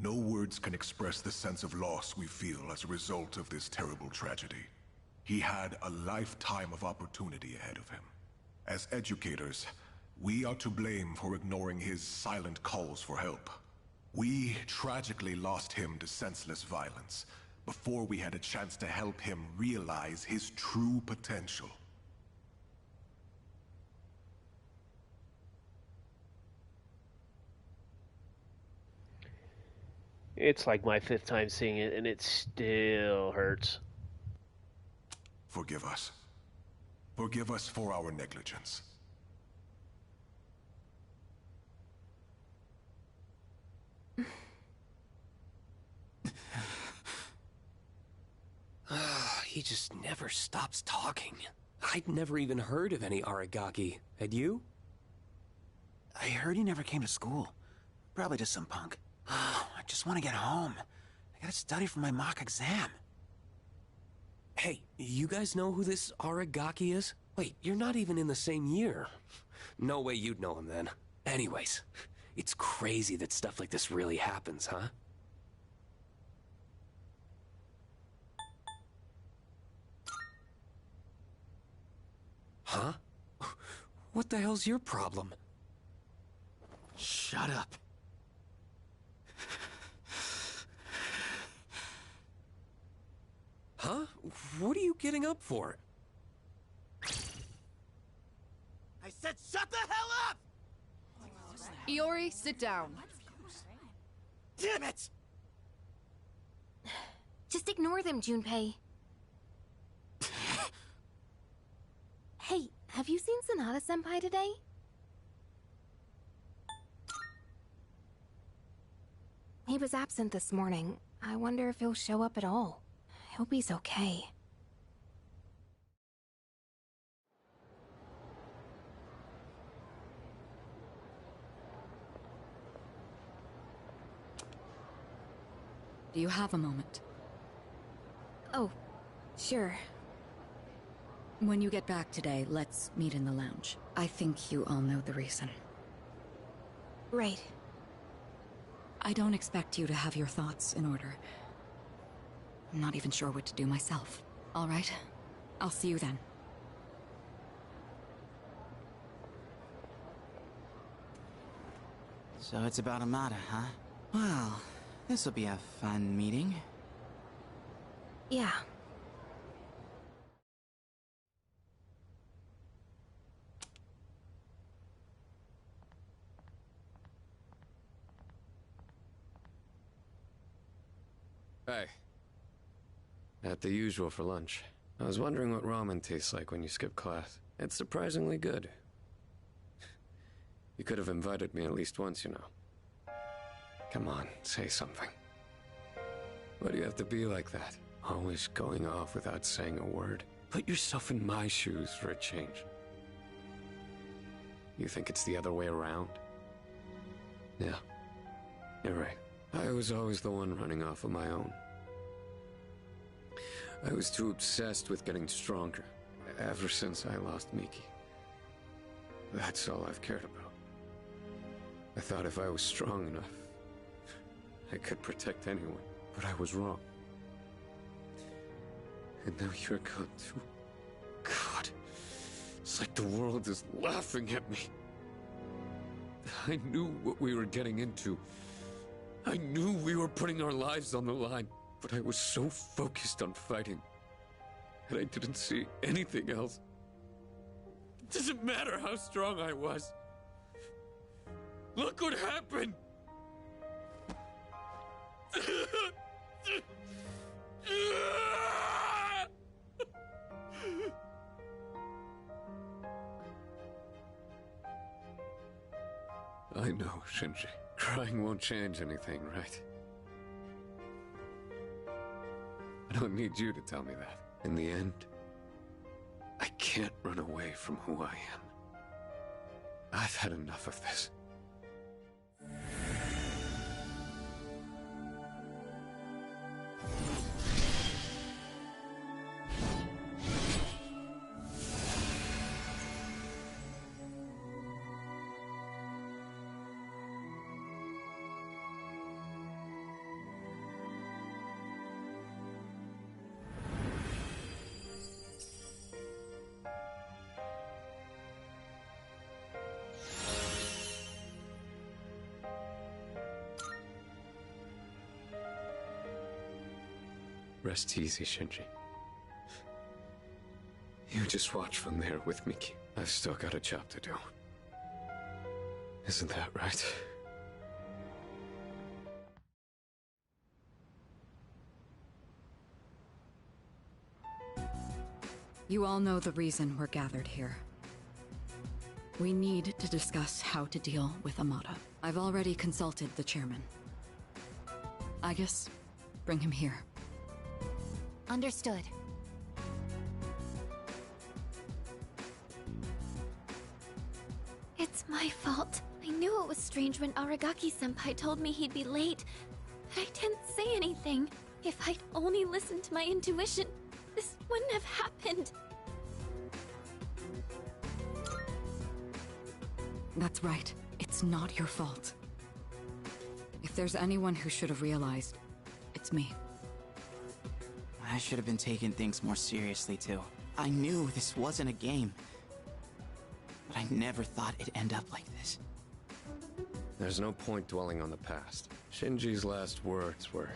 No words can express the sense of loss we feel as a result of this terrible tragedy. He had a lifetime of opportunity ahead of him. As educators, we are to blame for ignoring his silent calls for help. We tragically lost him to senseless violence before we had a chance to help him realize his true potential. It's like my 5th time seeing it, and it still hurts. Forgive us. Forgive us for our negligence. He just never stops talking. I'd never even heard of any Aragaki. Had you? I heard he never came to school. Probably just some punk. I just want to get home. I gotta study for my mock exam. Hey, you guys know who this Aragaki is? Wait, you're not even in the same year. No way you'd know him then. Anyways, it's crazy that stuff like this really happens, huh? Huh? What the hell's your problem? Shut up. Huh? What are you getting up for? I said shut the hell up! Iori, sit down. Damn it! Just ignore them, Junpei. Hey, have you seen Sanada-senpai today? He was absent this morning. I wonder if he'll show up at all. I hope he's okay. Do you have a moment? Oh, sure. When you get back today, let's meet in the lounge. I think you all know the reason. Right. I don't expect you to have your thoughts in order. I'm not even sure what to do myself. All right? I'll see you then. So it's about Amada, huh? Well, this'll be a fun meeting. Yeah. Hey. At the usual for lunch. I was wondering what ramen tastes like when you skip class. It's surprisingly good. You could have invited me at least once, you know. Come on, say something. Why do you have to be like that? Always going off without saying a word. Put yourself in my shoes for a change. You think it's the other way around? Yeah, you're right. I was always the one running off on my own. I was too obsessed with getting stronger, ever since I lost Miki. That's all I've cared about. I thought if I was strong enough, I could protect anyone, but I was wrong. And now you're gone too. God, it's like the world is laughing at me. I knew what we were getting into. I knew we were putting our lives on the line, but I was so focused on fighting that I didn't see anything else. It doesn't matter how strong I was. Look what happened! I know, Shinji. Crying won't change anything, right? I don't need you to tell me that. In the end, I can't run away from who I am. I've had enough of this. Rest easy, Shinji. You just watch from there with Miki. I've still got a job to do. Isn't that right? You all know the reason we're gathered here. We need to discuss how to deal with Amada. I've already consulted the chairman. I guess, bring him here. Understood. It's my fault. I knew it was strange when Aragaki-senpai told me he'd be late, but I didn't say anything. If I'd only listened to my intuition, this wouldn't have happened. That's right. It's not your fault. If there's anyone who should have realized, it's me. I should have been taking things more seriously, too. I knew this wasn't a game. But I never thought it'd end up like this. There's no point dwelling on the past. Shinji's last words were,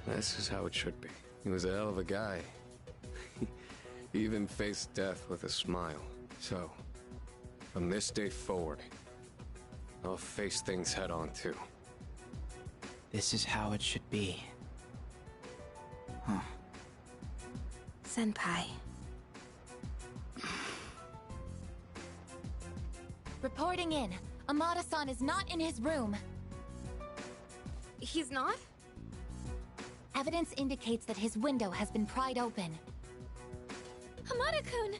"This is how it should be." He was a hell of a guy. He even faced death with a smile. So, from this day forward, I'll face things head on too. This is how it should be. Huh. Senpai. Reporting in. Amada-san is not in his room. He's not? Evidence indicates that his window has been pried open. Hamada-kun!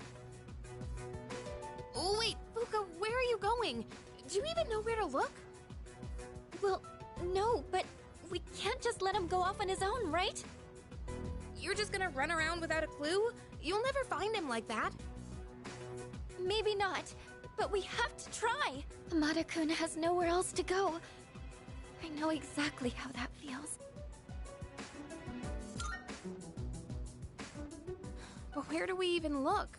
Oh, wait, Fuka, where are you going? Do you even know where to look? Well, no, but we can't just let him go off on his own, right? You're just gonna run around without a clue? You'll never find him like that. Maybe not, but we have to try. Amada-kun has nowhere else to go. I know exactly how that feels. But where do we even look?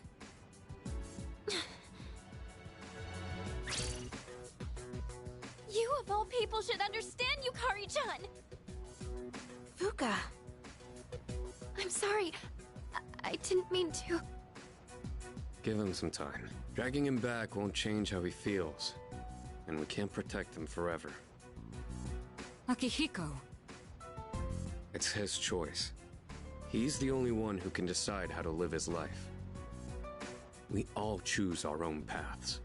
You of all people should understand, Yukari-chan! Fuka. I'm sorry. I didn't mean to. Give him some time. Dragging him back won't change how he feels. And we can't protect him forever. Akihiko! It's his choice. He's the only one who can decide how to live his life. We all choose our own paths.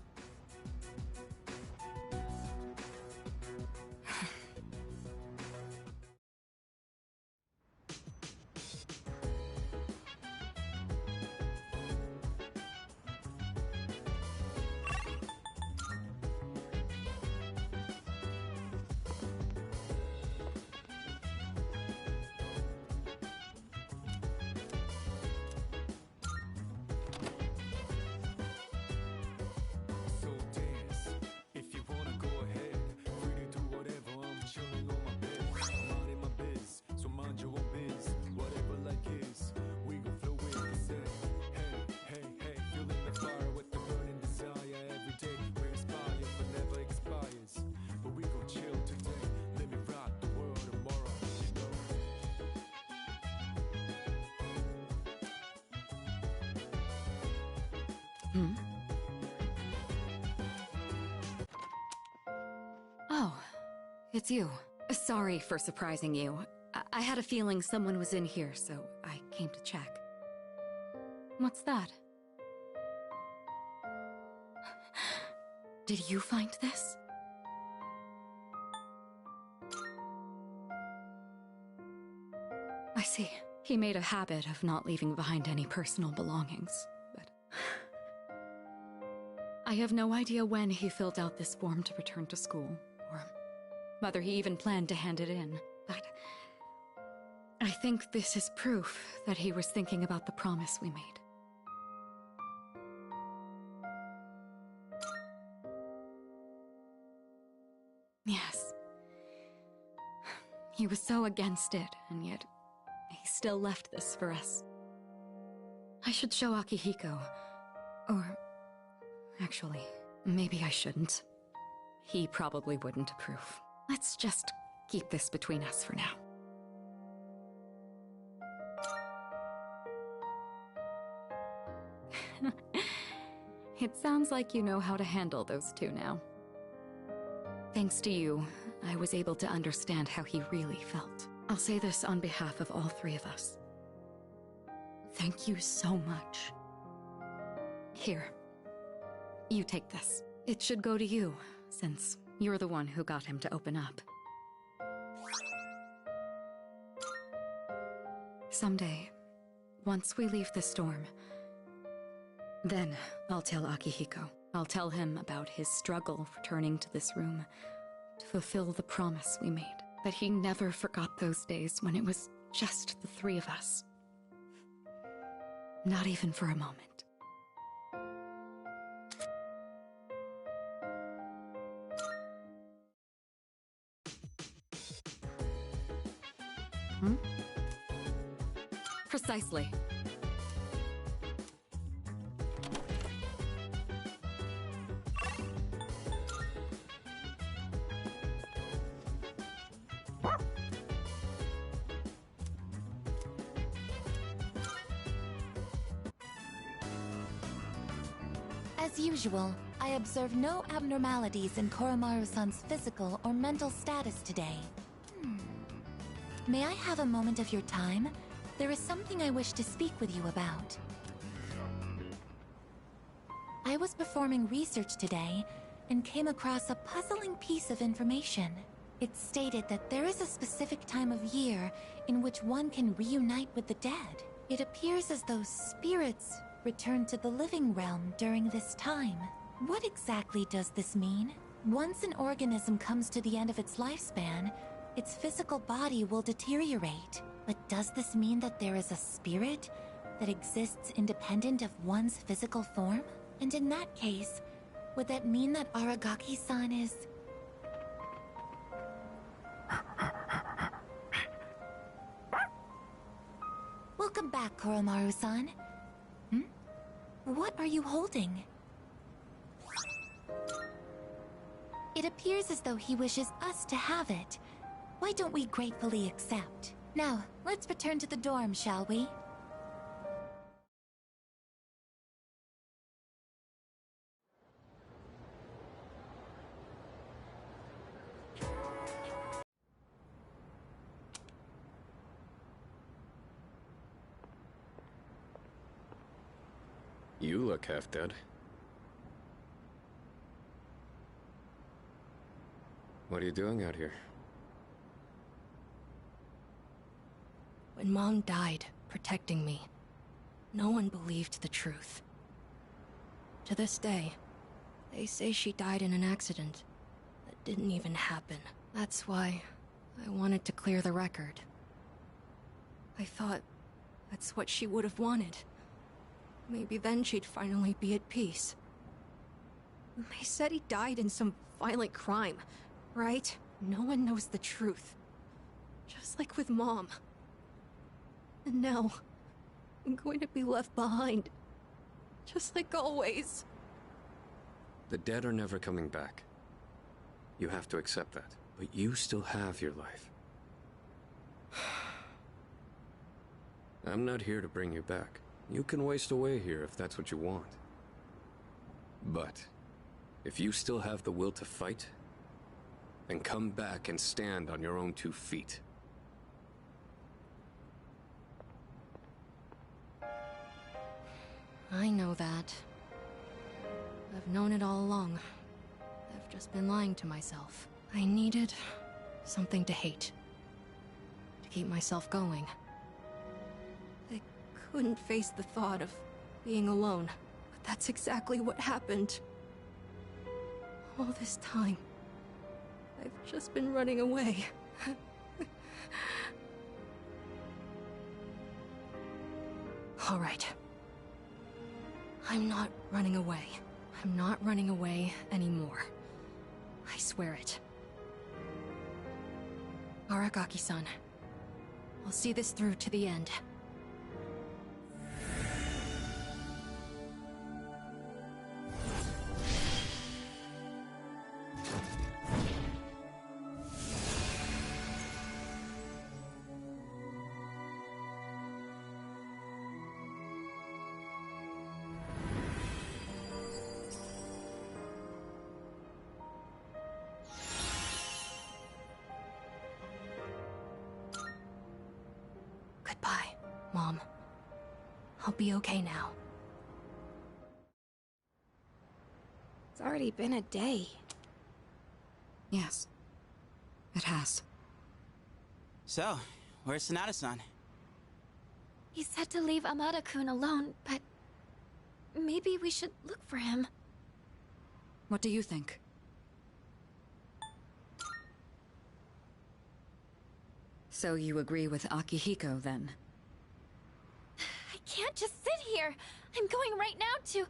Oh, it's you. Sorry for surprising you. I had a feeling someone was in here, so I came to check. What's that? Did you find this? I see. He made a habit of not leaving behind any personal belongings, but... I have no idea when he filled out this form to return to school, or whether he even planned to hand it in, but... I think this is proof that he was thinking about the promise we made. Yes. He was so against it, and yet he still left this for us. I should show Akihiko. Or... actually, maybe I shouldn't. He probably wouldn't approve. Let's just keep this between us for now. It sounds like you know how to handle those two now. Thanks to you, I was able to understand how he really felt. I'll say this on behalf of all three of us. Thank you so much. Here. You take this. It should go to you, since you're the one who got him to open up. Someday, once we leave the storm, then I'll tell Akihiko. I'll tell him about his struggle returning to this room to fulfill the promise we made. That he never forgot those days when it was just the three of us. Not even for a moment. Hmm? Precisely. As usual, I observe no abnormalities in Koromaru-san's physical or mental status today. May I have a moment of your time? There is something I wish to speak with you about. I was performing research today and came across a puzzling piece of information. It stated that there is a specific time of year in which one can reunite with the dead. It appears as though spirits return to the living realm during this time. What exactly does this mean? Once an organism comes to the end of its lifespan, its physical body will deteriorate. But does this mean that there is a spirit that exists independent of one's physical form? And in that case, would that mean that Aragaki-san is... Welcome back, Koromaru-san. What are you holding? It appears as though he wishes us to have it. Why don't we gratefully accept? Now, let's return to the dorm, shall we? You look half dead. What are you doing out here? When Mom died, protecting me, no one believed the truth. To this day, they say she died in an accident that didn't even happen. That's why I wanted to clear the record. I thought that's what she would have wanted. Maybe then she'd finally be at peace. They said he died in some violent crime, right? No one knows the truth. Just like with Mom. And now, I'm going to be left behind. Just like always. The dead are never coming back. You have to accept that. But you still have your life. I'm not here to bring you back. You can waste away here if that's what you want. But, if you still have the will to fight, then come back and stand on your own 2 feet. I know that. I've known it all along. I've just been lying to myself. I needed something to hate. To keep myself going. I couldn't face the thought of being alone. But that's exactly what happened. All this time, I've just been running away. All right. I'm not running away. I'm not running away anymore. I swear it. Aragaki-san, I'll see this through to the end. Goodbye, Mom. I'll be okay now. It's already been a day. Yes, it has. So, where's Sonata-san? He said to leave Amada-kun alone, but maybe we should look for him. What do you think? So you agree with Akihiko, then? I can't just sit here. I'm going right now to...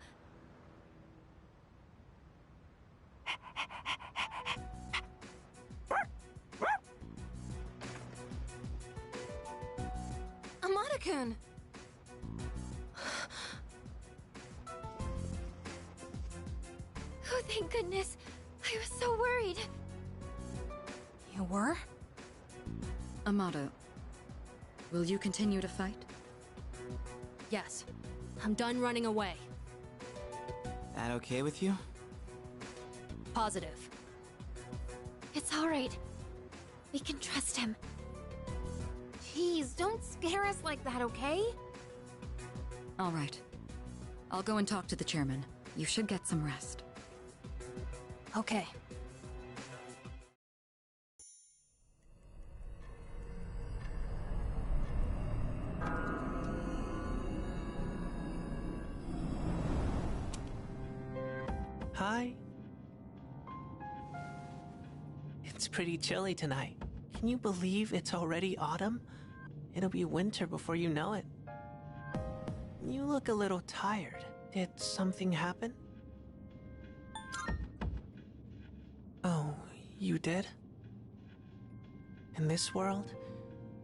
Amada-kun! Oh, thank goodness. I was so worried. You were? Amada, will you continue to fight? Yes. I'm done running away. That okay with you? Positive. It's all right. We can trust him. Jeez, don't scare us like that, okay? All right. I'll go and talk to the chairman. You should get some rest. Okay. Hi. It's pretty chilly tonight. Can you believe it's already autumn? It'll be winter before you know it. You look a little tired. Did something happen? Oh, you did? In this world,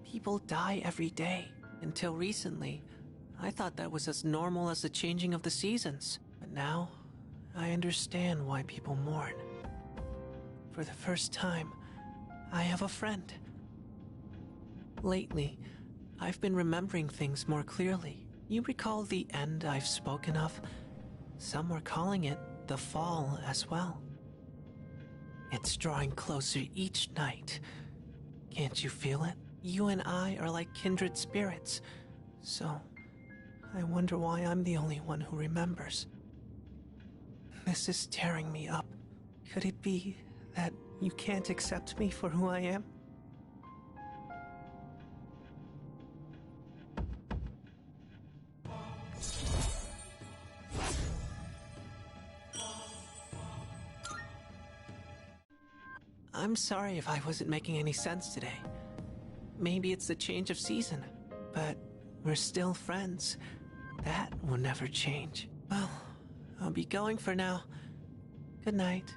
people die every day. Until recently, I thought that was as normal as the changing of the seasons. But now, I understand why people mourn. For the first time, I have a friend. Lately, I've been remembering things more clearly. You recall the end I've spoken of? Some were calling it the fall as well. It's drawing closer each night. Can't you feel it? You and I are like kindred spirits. So, I wonder why I'm the only one who remembers. This is tearing me up. Could it be that you can't accept me for who I am? I'm sorry if I wasn't making any sense today. Maybe it's the change of season, but we're still friends. That will never change. Well, I'll be going for now. Good night.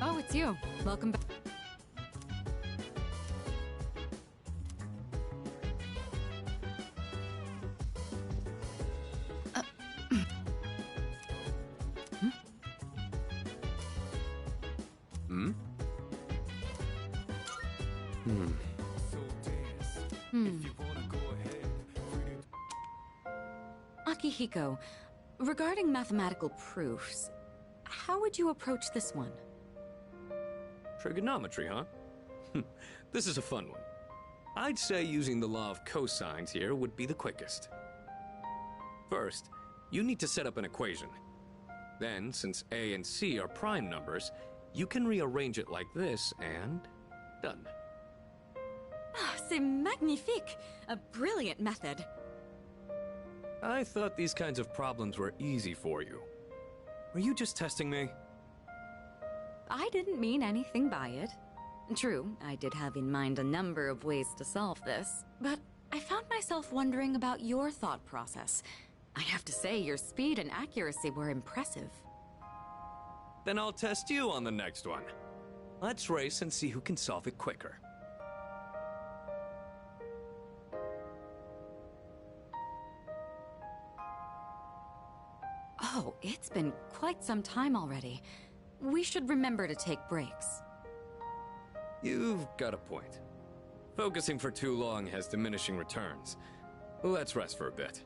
Oh, it's you. Welcome back. Akihiko, regarding mathematical proofs, how would you approach this one? Trigonometry, huh? This is a fun one. I'd say using the law of cosines here would be the quickest. First, you need to set up an equation. Then, since A and C are prime numbers, you can rearrange it like this and done. Ah, c'est magnifique! A brilliant method. I thought these kinds of problems were easy for you. Were you just testing me? I didn't mean anything by it. True, I did have in mind a number of ways to solve this, but I found myself wondering about your thought process. I have to say, your speed and accuracy were impressive. Then I'll test you on the next one. Let's race and see who can solve it quicker. Oh, it's been quite some time already. We should remember to take breaks. You've got a point. Focusing for too long has diminishing returns. Let's rest for a bit.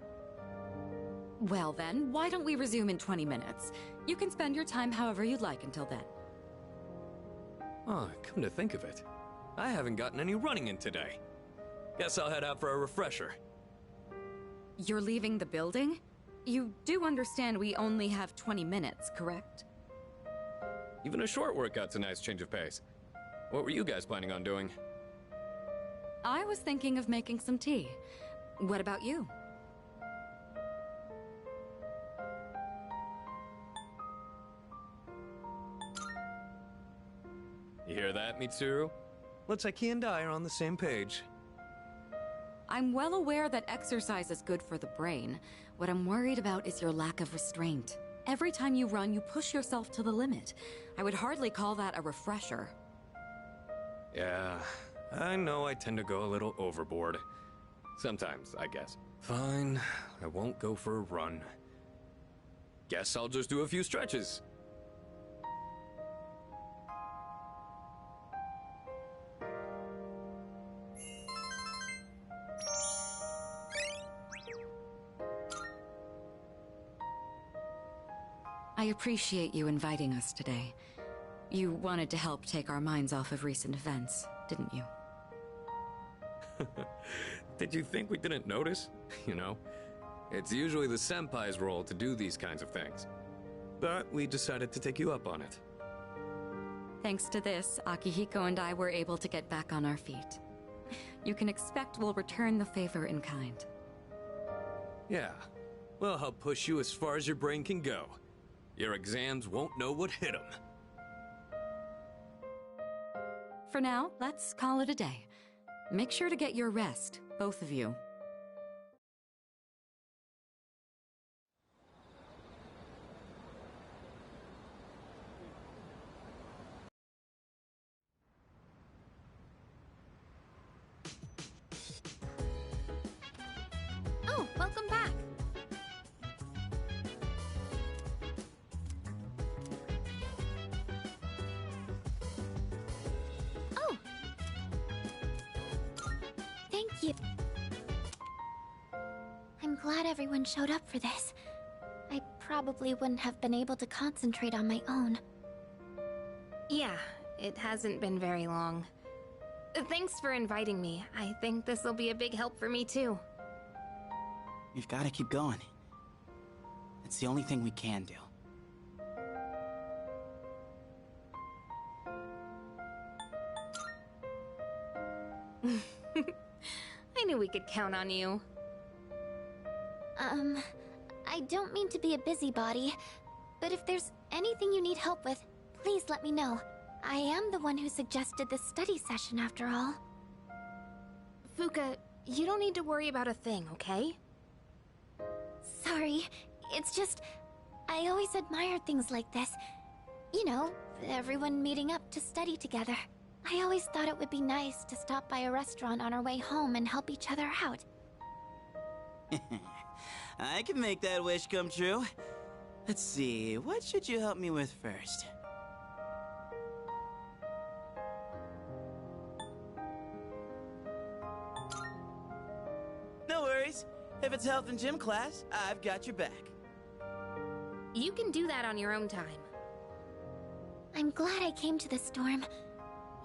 Well then, why don't we resume in 20 minutes? You can spend your time however you'd like until then. Oh, come to think of it, I haven't gotten any running in today. Guess I'll head out for a refresher. You're leaving the building? You do understand we only have 20 minutes, correct? Even a short workout's a nice change of pace. What were you guys planning on doing? I was thinking of making some tea. What about you? You hear that, Mitsuru? Looks like he and I are on the same page. I'm well aware that exercise is good for the brain. What I'm worried about is your lack of restraint. Every time you run, you push yourself to the limit. I would hardly call that a refresher. Yeah, I know I tend to go a little overboard. Sometimes, I guess. Fine, I won't go for a run. Guess I'll just do a few stretches. I appreciate you inviting us today. You wanted to help take our minds off of recent events, didn't you? Did you think we didn't notice? You know, it's usually the senpai's role to do these kinds of things. But we decided to take you up on it. Thanks to this, Akihiko and I were able to get back on our feet. You can expect we'll return the favor in kind. Yeah, well, I'll push you as far as your brain can go. Your exams won't know what hit them. For now, let's call it a day. Make sure to get your rest, both of you. Oh, welcome back. Oh. Thank you. I'm glad everyone showed up for this. I probably wouldn't have been able to concentrate on my own. Yeah, it hasn't been very long. Thanks for inviting me. I think this will be a big help for me too. We've got to keep going. It's the only thing we can do. I knew we could count on you. I don't mean to be a busybody, but if there's anything you need help with, please let me know. I am the one who suggested this study session after all. Fuka, you don't need to worry about a thing, okay? Sorry, it's just... I always admired things like this. You know, everyone meeting up to study together. I always thought it would be nice to stop by a restaurant on our way home and help each other out. I can make that wish come true. Let's see, what should you help me with first? No worries. If it's health and gym class, I've got your back. You can do that on your own time. I'm glad I came to the storm.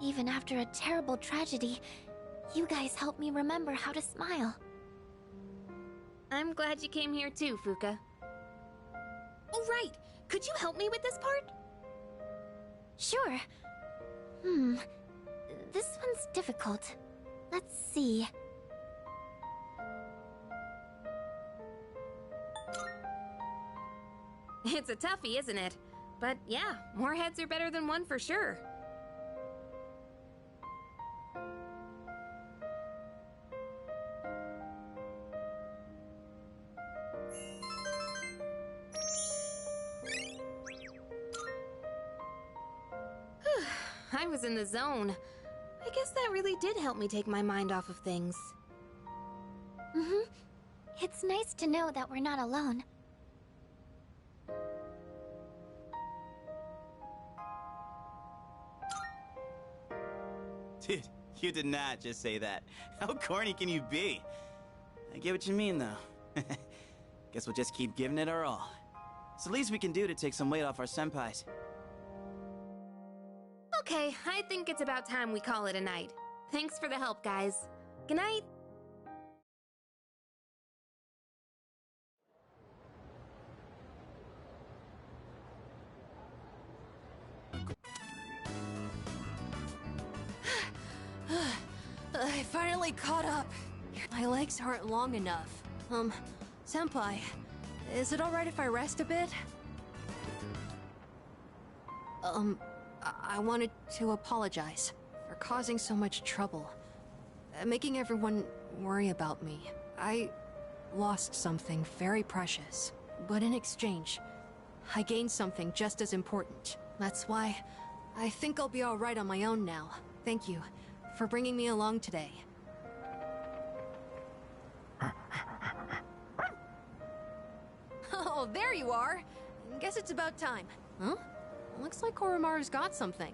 Even after a terrible tragedy, you guys helped me remember how to smile. I'm glad you came here too, Fuka. Oh, right! Could you help me with this part? Sure. This one's difficult. Let's see. It's a toughie, isn't it? But yeah, more heads are better than one for sure. I was in the zone. I guess that really did help me take my mind off of things. It's nice to know that we're not alone. Dude, You did not just say that. How corny can you be? I get what you mean, though. Guess we'll just keep giving it our all. It's the least we can do to take some weight off our senpais. Okay, I think it's about time we call it a night. Thanks for the help, guys. Good night. I finally caught up. My legs aren't long enough. Senpai, is it alright if I rest a bit? I wanted to apologize for causing so much trouble, making everyone worry about me. I lost something very precious, but in exchange, I gained something just as important. That's why I think I'll be alright on my own now. Thank you for bringing me along today. Oh, there you are! Guess it's about time. Huh? Looks like Koromaru's got something.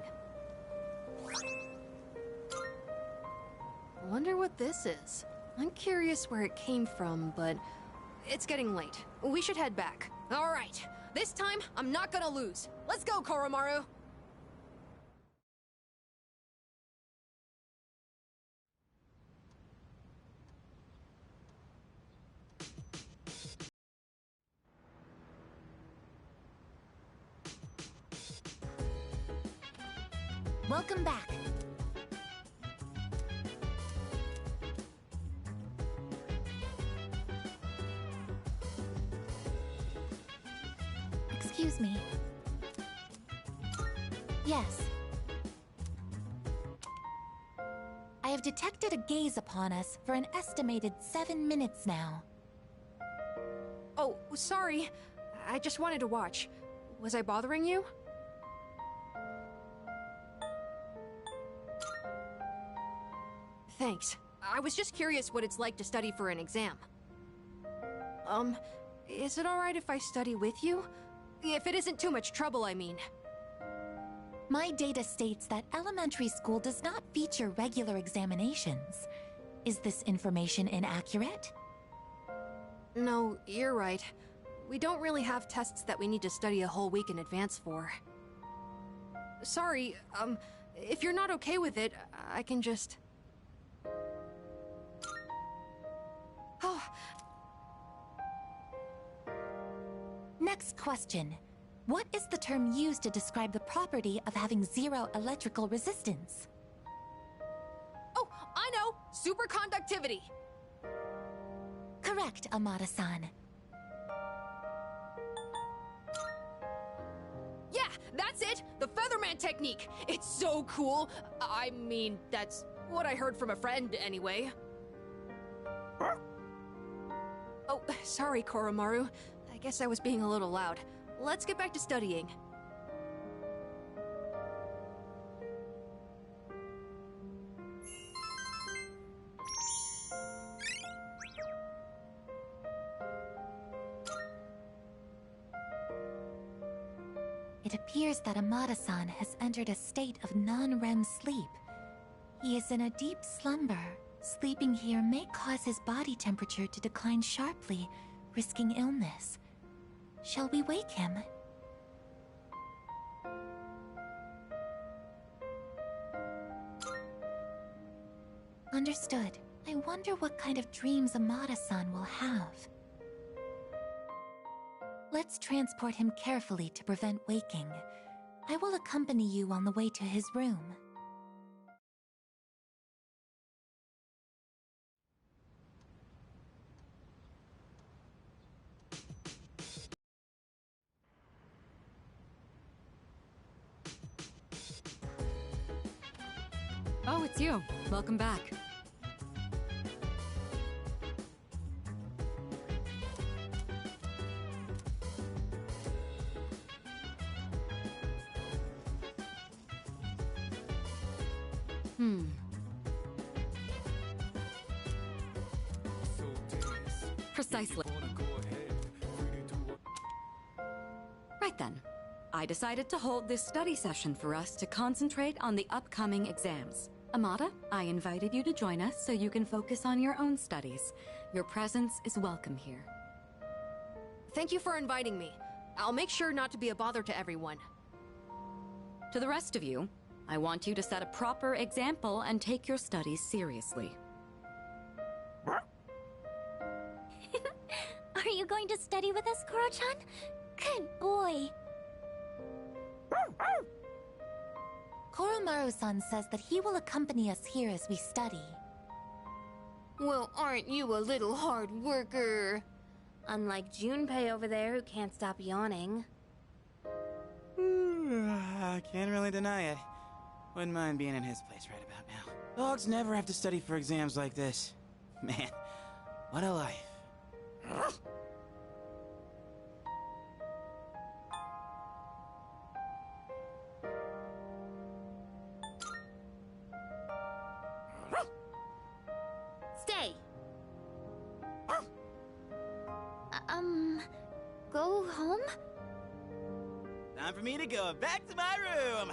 Wonder what this is. I'm curious where it came from, but it's getting late. We should head back. Alright, this time I'm not gonna lose. Let's go, Koromaru! Welcome back. Excuse me. Yes. I have detected a gaze upon us for an estimated 7 minutes now. Oh, sorry. I just wanted to watch. Was I bothering you? Thanks. I was just curious what it's like to study for an exam. Is it alright if I study with you? If it isn't too much trouble, I mean. My data states that elementary school does not feature regular examinations. Is this information inaccurate? No, you're right. We don't really have tests that we need to study a whole week in advance for. Sorry, if you're not okay with it, I can just... Oh. Next question. What is the term used to describe the property of having zero electrical resistance? Oh, I know! Superconductivity! Correct, Amada-san. Yeah, that's it! The Featherman technique! It's so cool! I mean, that's what I heard from a friend, anyway. Oh, sorry, Koromaru. I guess I was being a little loud. Let's get back to studying. It appears that Amada-san has entered a state of non-REM sleep. He is in a deep slumber. Sleeping here may cause his body temperature to decline sharply, risking illness. Shall we wake him? Understood. I wonder what kind of dreams Amada-san will have. Let's transport him carefully to prevent waking. I will accompany you on the way to his room. Oh, it's you. Welcome back. Precisely. Right then. I decided to hold this study session for us to concentrate on the upcoming exams. Amada, I invited you to join us so you can focus on your own studies. Your presence is welcome here. Thank you for inviting me. I'll make sure not to be a bother to everyone. To the rest of you, I want you to set a proper example and take your studies seriously. Are you going to study with us, Koro-chan? Good boy. Koromaru-san says that he will accompany us here as we study. Well, aren't you a little hard worker? Unlike Junpei over there who can't stop yawning. I can't really deny it. Wouldn't mind being in his place right about now. Dogs never have to study for exams like this. Man, what a life. Stay! Go home? Time for me to go back to my room.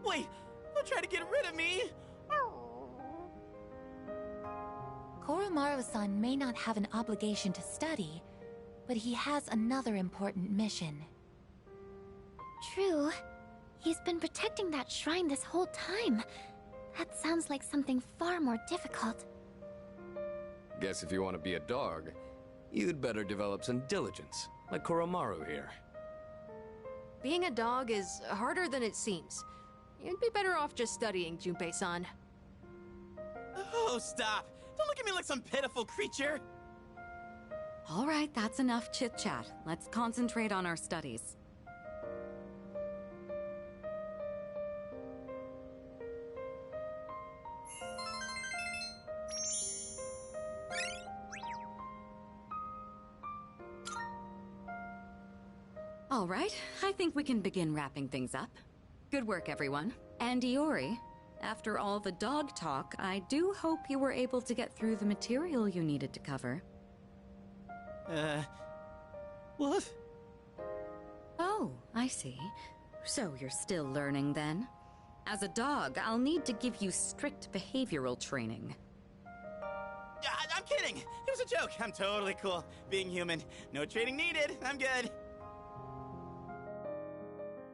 Wait, don't try to get rid of me. Koromaru-san may not have an obligation to study, but he has another important mission. True. He's been protecting that shrine this whole time. That sounds like something far more difficult. Guess if you want to be a dog, you'd better develop some diligence, like Koromaru here. Being a dog is harder than it seems. You'd be better off just studying, Junpei-san. Oh, stop. Don't look at me like some pitiful creature. All right, that's enough chit-chat. Let's concentrate on our studies. All right, I think we can begin wrapping things up. Good work, everyone. And Iori, after all the dog talk, I do hope you were able to get through the material you needed to cover. What? Oh, I see. So you're still learning then? As a dog, I'll need to give you strict behavioral training. I'm kidding. It was a joke. I'm totally cool. Being human. No training needed. I'm good.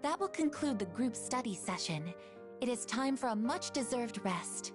That will conclude the group study session. It is time for a much-deserved rest.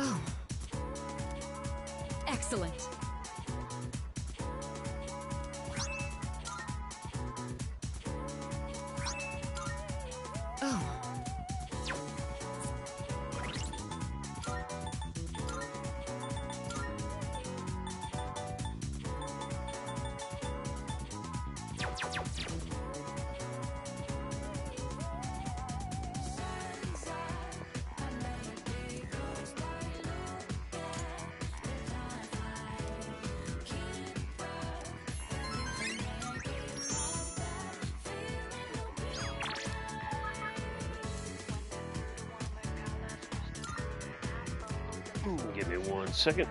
Oh. Excellent. Oh. Give me 1 second.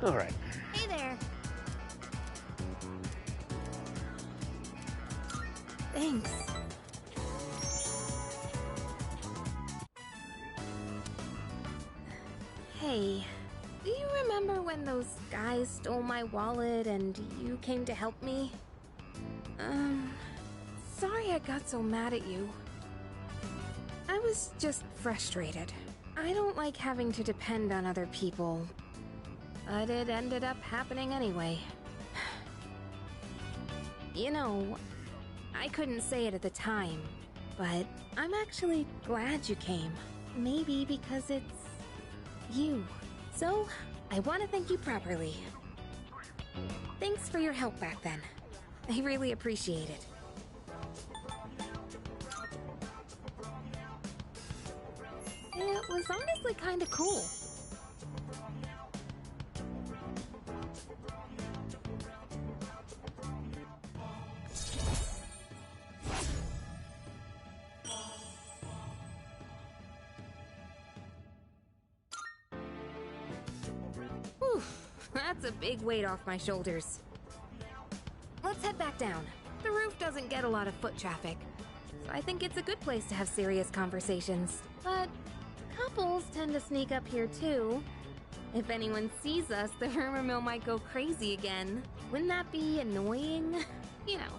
All right. Hey there. Thanks. Hey, do you remember when those guys stole my wallet and you came to help me? Sorry I got so mad at you. I was just frustrated. I don't like having to depend on other people. But it ended up happening anyway. You know, I couldn't say it at the time, but I'm actually glad you came. Maybe because it's you. So, I want to thank you properly. Thanks for your help back then. I really appreciate it. It was honestly kind of cool. Whew, that's a big weight off my shoulders. Let's head back down. The roof doesn't get a lot of foot traffic, so I think it's a good place to have serious conversations. But couples tend to sneak up here too. If anyone sees us, the rumor mill might go crazy again. Wouldn't that be annoying? You know,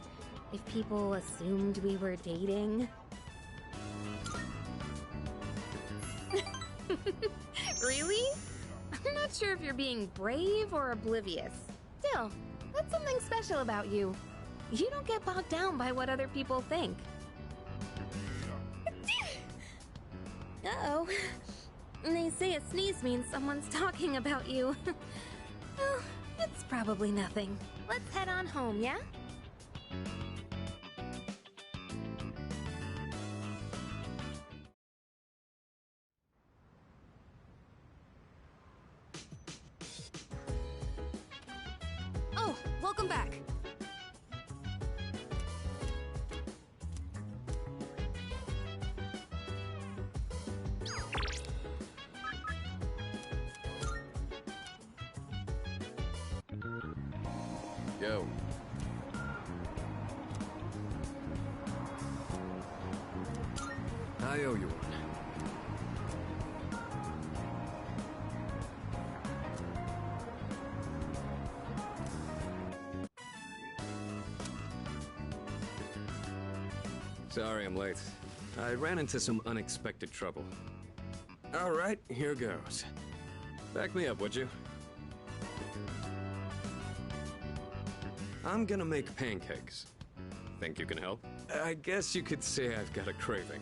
if people assumed we were dating. Really? I'm not sure if you're being brave or oblivious. Still, that's something special about you. You don't get bogged down by what other people think. Uh-oh. They say a sneeze means someone's talking about you. Well, it's probably nothing. Let's head on home, yeah? Oh, welcome back. Yo. I owe you one. Sorry I'm late. I ran into some unexpected trouble. All right, here goes. Back me up, would you? I'm gonna make pancakes. Think you can help? I guess you could say I've got a craving.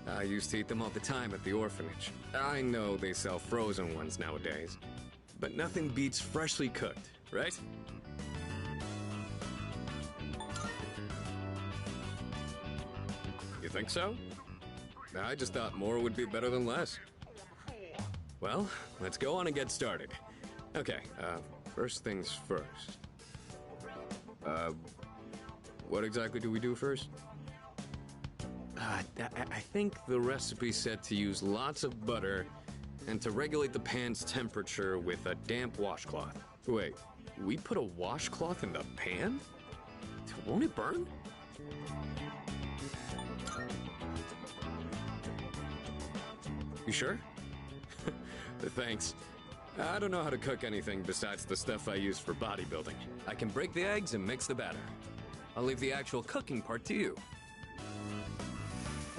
I used to eat them all the time at the orphanage. I know they sell frozen ones nowadays, but nothing beats freshly cooked, right? You think so? I just thought more would be better than less. Well, let's go on and get started. Okay, first things first. What exactly do we do first? I think the recipe said to use lots of butter and to regulate the pan's temperature with a damp washcloth. Wait, we put a washcloth in the pan? Won't it burn? You sure? Thanks. I don't know how to cook anything besides the stuff I use for bodybuilding. I can break the eggs and mix the batter. I'll leave the actual cooking part to you.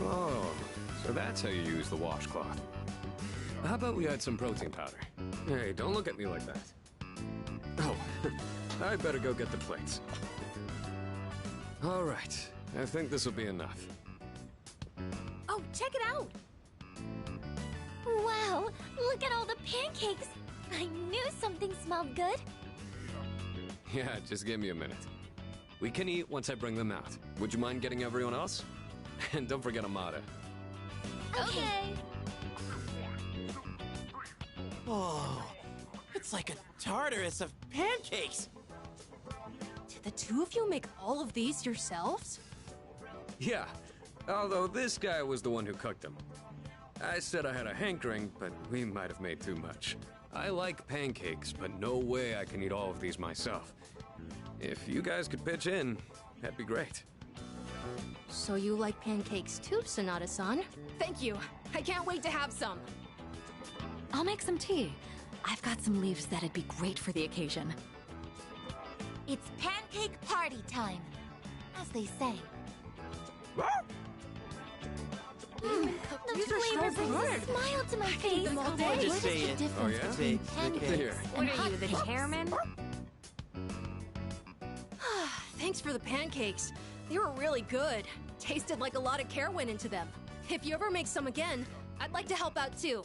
Oh, so that's how you use the washcloth. How about we add some protein powder? Hey, don't look at me like that. Oh, I better go get the plates. All right, I think this will be enough. Oh, check it out! Wow, look at all the pancakes! I knew something smelled good. Yeah, just give me a minute. We can eat once I bring them out. Would you mind getting everyone else? And don't forget Amada. Okay. Oh, it's like a Tartarus of pancakes. Did the two of you make all of these yourselves? Yeah, although this guy was the one who cooked them. I said I had a hankering, but we might have made too much. I like pancakes, but no way I can eat all of these myself. If you guys could pitch in, that'd be great. So you like pancakes too, Sonata-san? Thank you. I can't wait to have some. I'll make some tea. I've got some leaves that'd be great for the occasion. It's pancake party time, as they say. The flavor brings a smile to my face. Just say it. Oh yeah? Say it. Here. What are you, the chairman? Thanks for the pancakes. They were really good. Tasted like a lot of care went into them. If you ever make some again, I'd like to help out too.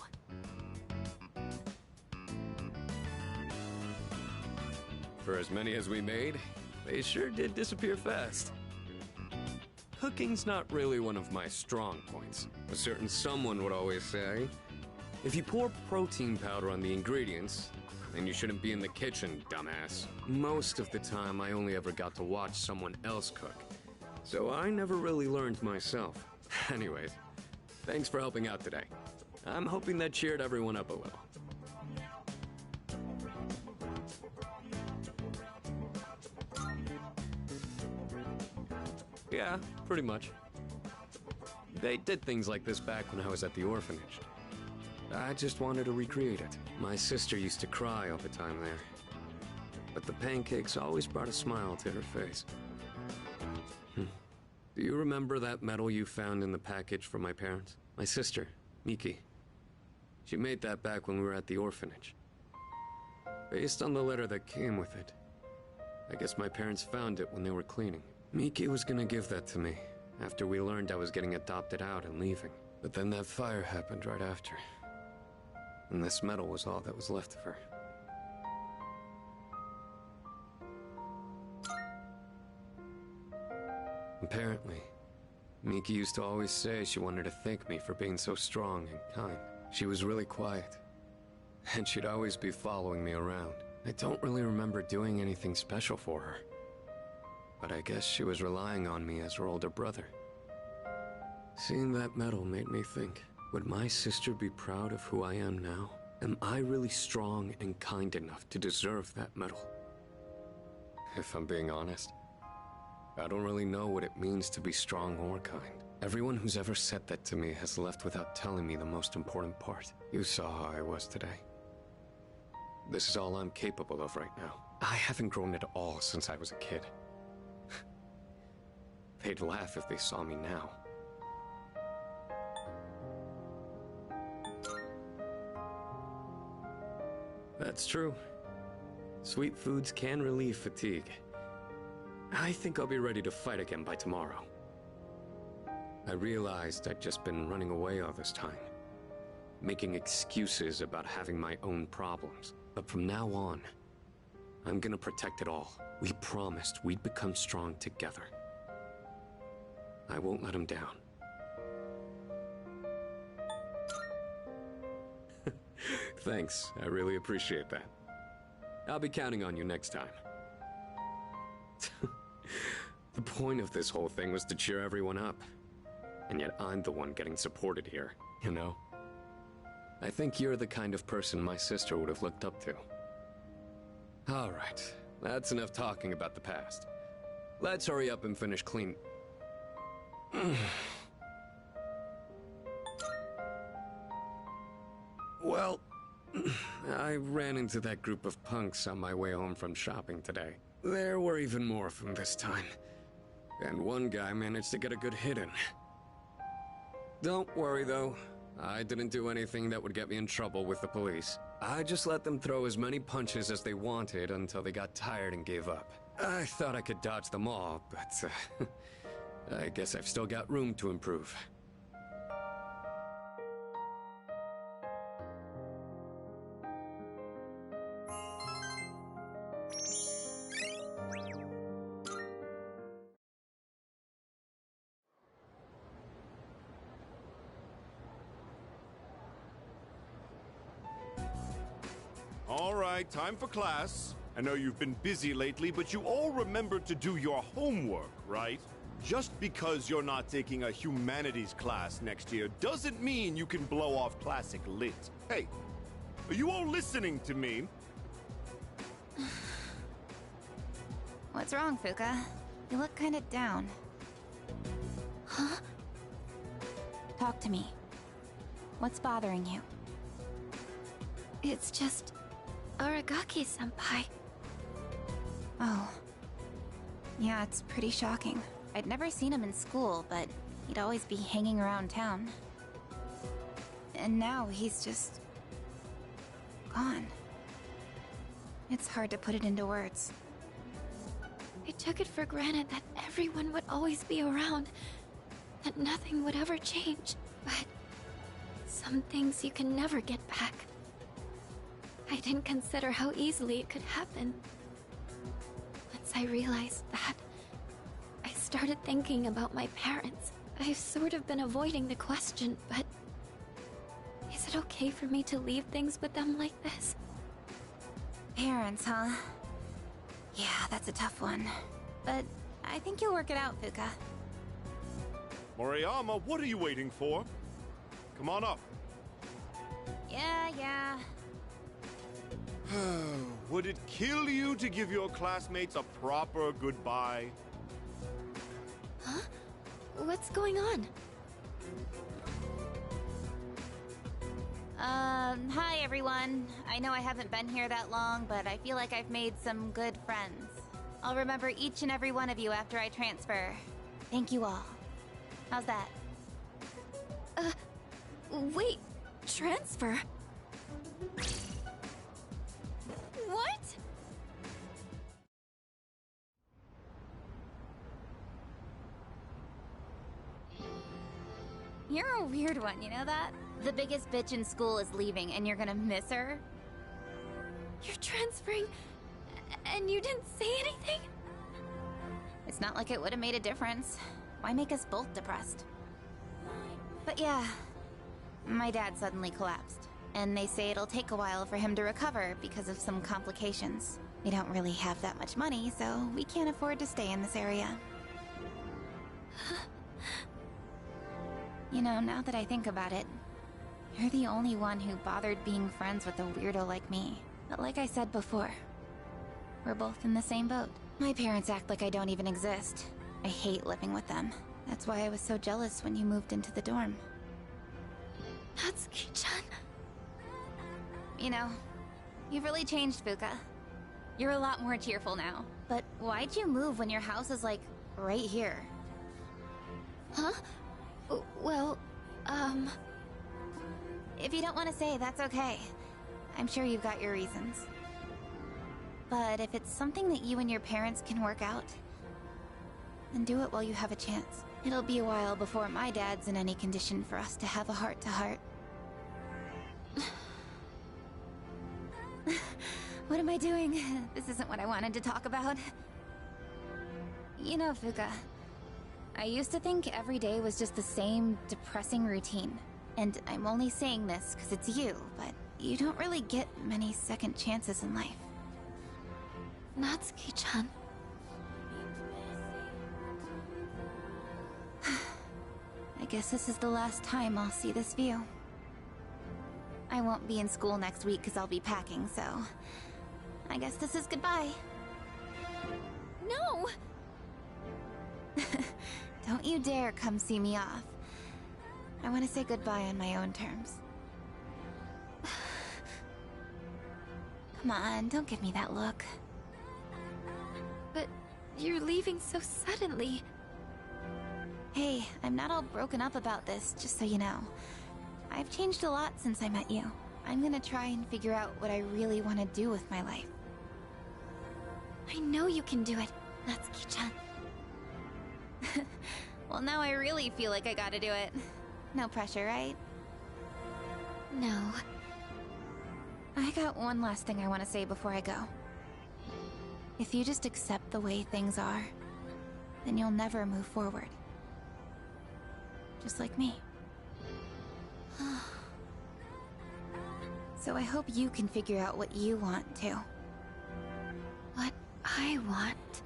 For as many as we made, they sure did disappear fast. Cooking's not really one of my strong points. A certain someone would always say, if you pour protein powder on the ingredients, then you shouldn't be in the kitchen, dumbass. Most of the time, I only ever got to watch someone else cook. So I never really learned myself. Anyways, thanks for helping out today. I'm hoping that cheered everyone up a little. Yeah, pretty much. They did things like this back when I was at the orphanage. I just wanted to recreate it. My sister used to cry all the time there. But the pancakes always brought a smile to her face. Do you remember that medal you found in the package from my parents? My sister, Miki. She made that back when we were at the orphanage. Based on the letter that came with it. I guess my parents found it when they were cleaning. Miki was gonna give that to me after we learned I was getting adopted out and leaving. But then that fire happened right after. And this medal was all that was left of her. Apparently, Miki used to always say she wanted to thank me for being so strong and kind. She was really quiet, and she'd always be following me around. I don't really remember doing anything special for her. But I guess she was relying on me as her older brother. Seeing that medal made me think, would my sister be proud of who I am now? Am I really strong and kind enough to deserve that medal? If I'm being honest, I don't really know what it means to be strong or kind. Everyone who's ever said that to me has left without telling me the most important part. You saw how I was today. This is all I'm capable of right now. I haven't grown at all since I was a kid. They'd laugh if they saw me now. That's true. Sweet foods can relieve fatigue. I think I'll be ready to fight again by tomorrow. I realized I'd just been running away all this time, making excuses about having my own problems. But from now on, I'm gonna protect it all. We promised we'd become strong together. I won't let him down. Thanks, I really appreciate that. I'll be counting on you next time. The point of this whole thing was to cheer everyone up. And yet I'm the one getting supported here, you know? I think you're the kind of person my sister would have looked up to. Alright, that's enough talking about the past. Let's hurry up and finish clean... Well, I ran into that group of punks on my way home from shopping today. There were even more of them this time. And one guy managed to get a good hit in. Don't worry though, I didn't do anything that would get me in trouble with the police. I just let them throw as many punches as they wanted until they got tired and gave up. I thought I could dodge them all, but I guess I've still got room to improve. All right, time for class. I know you've been busy lately, but you all remembered to do your homework, right? Just because you're not taking a humanities class next year doesn't mean you can blow off classic lit. Hey, Are you all listening to me? What's wrong, Fuka? You look kind of down. Huh? Talk to me. What's bothering you? It's just... Aragaki-senpai. Oh. Yeah, it's pretty shocking. I'd never seen him in school, but he'd always be hanging around town. And now he's just... gone. It's hard to put it into words. I took it for granted that everyone would always be around, that nothing would ever change, but some things you can never get back. I didn't consider how easily it could happen. Once I realized that, I started thinking about my parents. I've sort of been avoiding the question, but is it okay for me to leave things with them like this? Parents, huh? Yeah, that's a tough one. But I think you'll work it out, Fuka. Moriyama, what are you waiting for? Come on up. Yeah. Would it kill you to give your classmates a proper goodbye? Huh? What's going on? Hi everyone. I know I haven't been here that long, but I feel like I've made some good friends. I'll remember each and every one of you after I transfer. Thank you all. How's that? Wait, transfer? What? You're a weird one, you know that? The biggest bitch in school is leaving and you're gonna miss her? You're transferring, and you didn't say anything? It's not like it would have made a difference. Why make us both depressed? But yeah, my dad suddenly collapsed. And they say it'll take a while for him to recover because of some complications. We don't really have that much money, so we can't afford to stay in this area. You know, now that I think about it, you're the only one who bothered being friends with a weirdo like me. But like I said before, we're both in the same boat. My parents act like I don't even exist. I hate living with them. That's why I was so jealous when you moved into the dorm. Natsuki-chan. You know, you've really changed, Fuka. You're a lot more cheerful now. But why'd you move when your house is, like, right here? Huh? Well, If you don't want to say, that's okay. I'm sure you've got your reasons. But if it's something that you and your parents can work out, then do it while you have a chance. It'll be a while before my dad's in any condition for us to have a heart-to-heart. What am I doing? This isn't what I wanted to talk about. You know, Fuka, I used to think every day was just the same depressing routine. And I'm only saying this because it's you, but you don't really get many second chances in life. Natsuki-chan. I guess this is the last time I'll see this view. I won't be in school next week because I'll be packing, so... I guess this is goodbye. No! Don't you dare come see me off. I want to say goodbye on my own terms. Come on, don't give me that look. But you're leaving so suddenly. Hey, I'm not all broken up about this, just so you know. I've changed a lot since I met you. I'm gonna try and figure out what I really want to do with my life. I know you can do it, Natsuki-chan. Well, now I really feel like I gotta do it. No pressure, right? No. I got one last thing I want to say before I go. If you just accept the way things are, then you'll never move forward. Just like me. So I hope you can figure out what you want, too. What I want,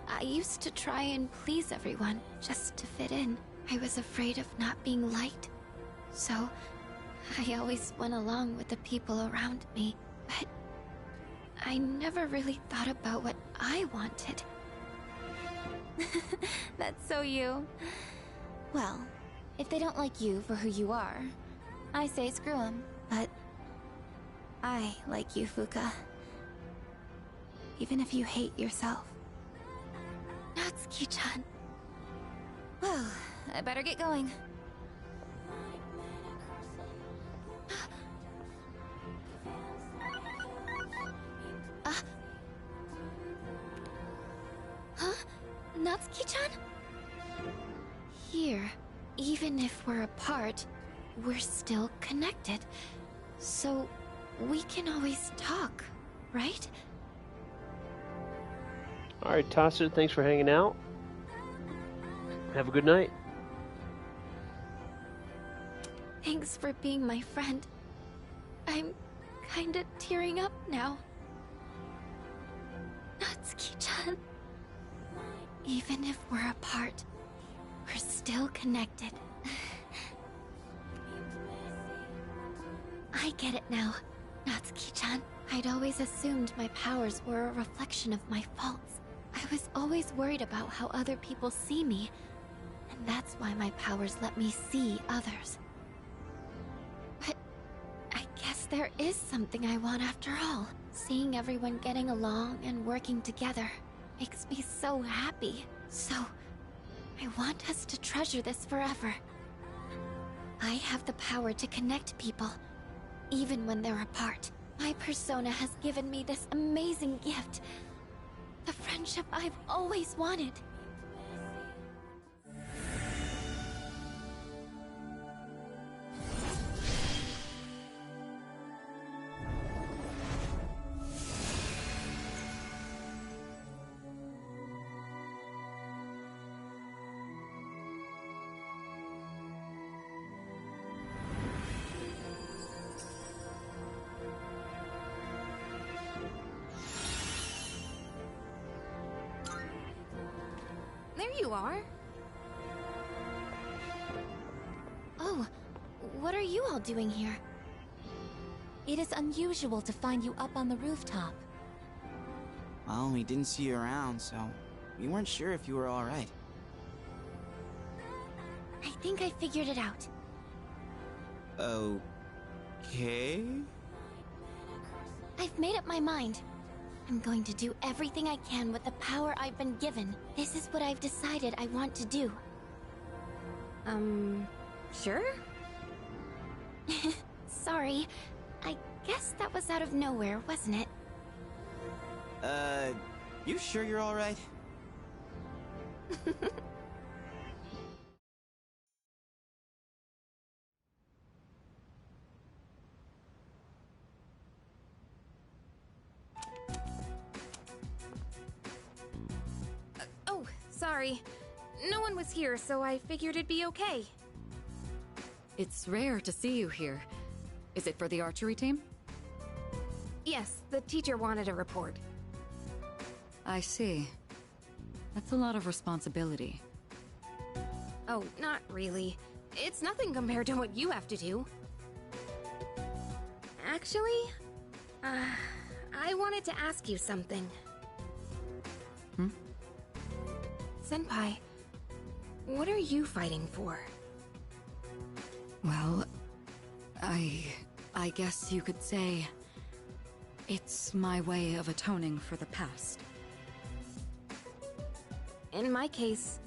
I used to try and please everyone, just to fit in. I was afraid of not being liked. So, I always went along with the people around me, but I never really thought about what I wanted. That's so you. Well, if they don't like you for who you are, I say screw them. But I like you, Fuka. Even if you hate yourself. Natsuki-chan. Well, I better get going. Huh? Natsuki-chan? Here, even if we're apart, we're still connected. So, we can always talk, right? Alright, Tasa, thanks for hanging out. Have a good night. Thanks for being my friend. I'm kinda tearing up now. Natsuki-chan. Even if we're apart, we're still connected. I get it now, Natsuki-chan. I'd always assumed my powers were a reflection of my faults. I was always worried about how other people see me, and that's why my powers let me see others. But I guess there is something I want after all. Seeing everyone getting along and working together makes me so happy. So, I want us to treasure this forever. I have the power to connect people, even when they're apart. My persona has given me this amazing gift. The friendship I've always wanted. There you are. Oh, what are you all doing here? It is unusual to find you up on the rooftop. Well, we didn't see you around, so we weren't sure if you were alright. I think I figured it out. Okay? I've made up my mind. I'm going to do everything I can with the power I've been given. This is what I've decided I want to do. Sure? Sorry. I guess that was out of nowhere, wasn't it? You sure you're alright? Oh, sorry. No one was here, so I figured it'd be okay. It's rare to see you here. Is it for the archery team? Yes, the teacher wanted a report. I see. That's a lot of responsibility. Oh, not really. It's nothing compared to what you have to do. Actually, I wanted to ask you something. Hmm? Senpai, what are you fighting for? Well, I guess you could say it's my way of atoning for the past. In my case,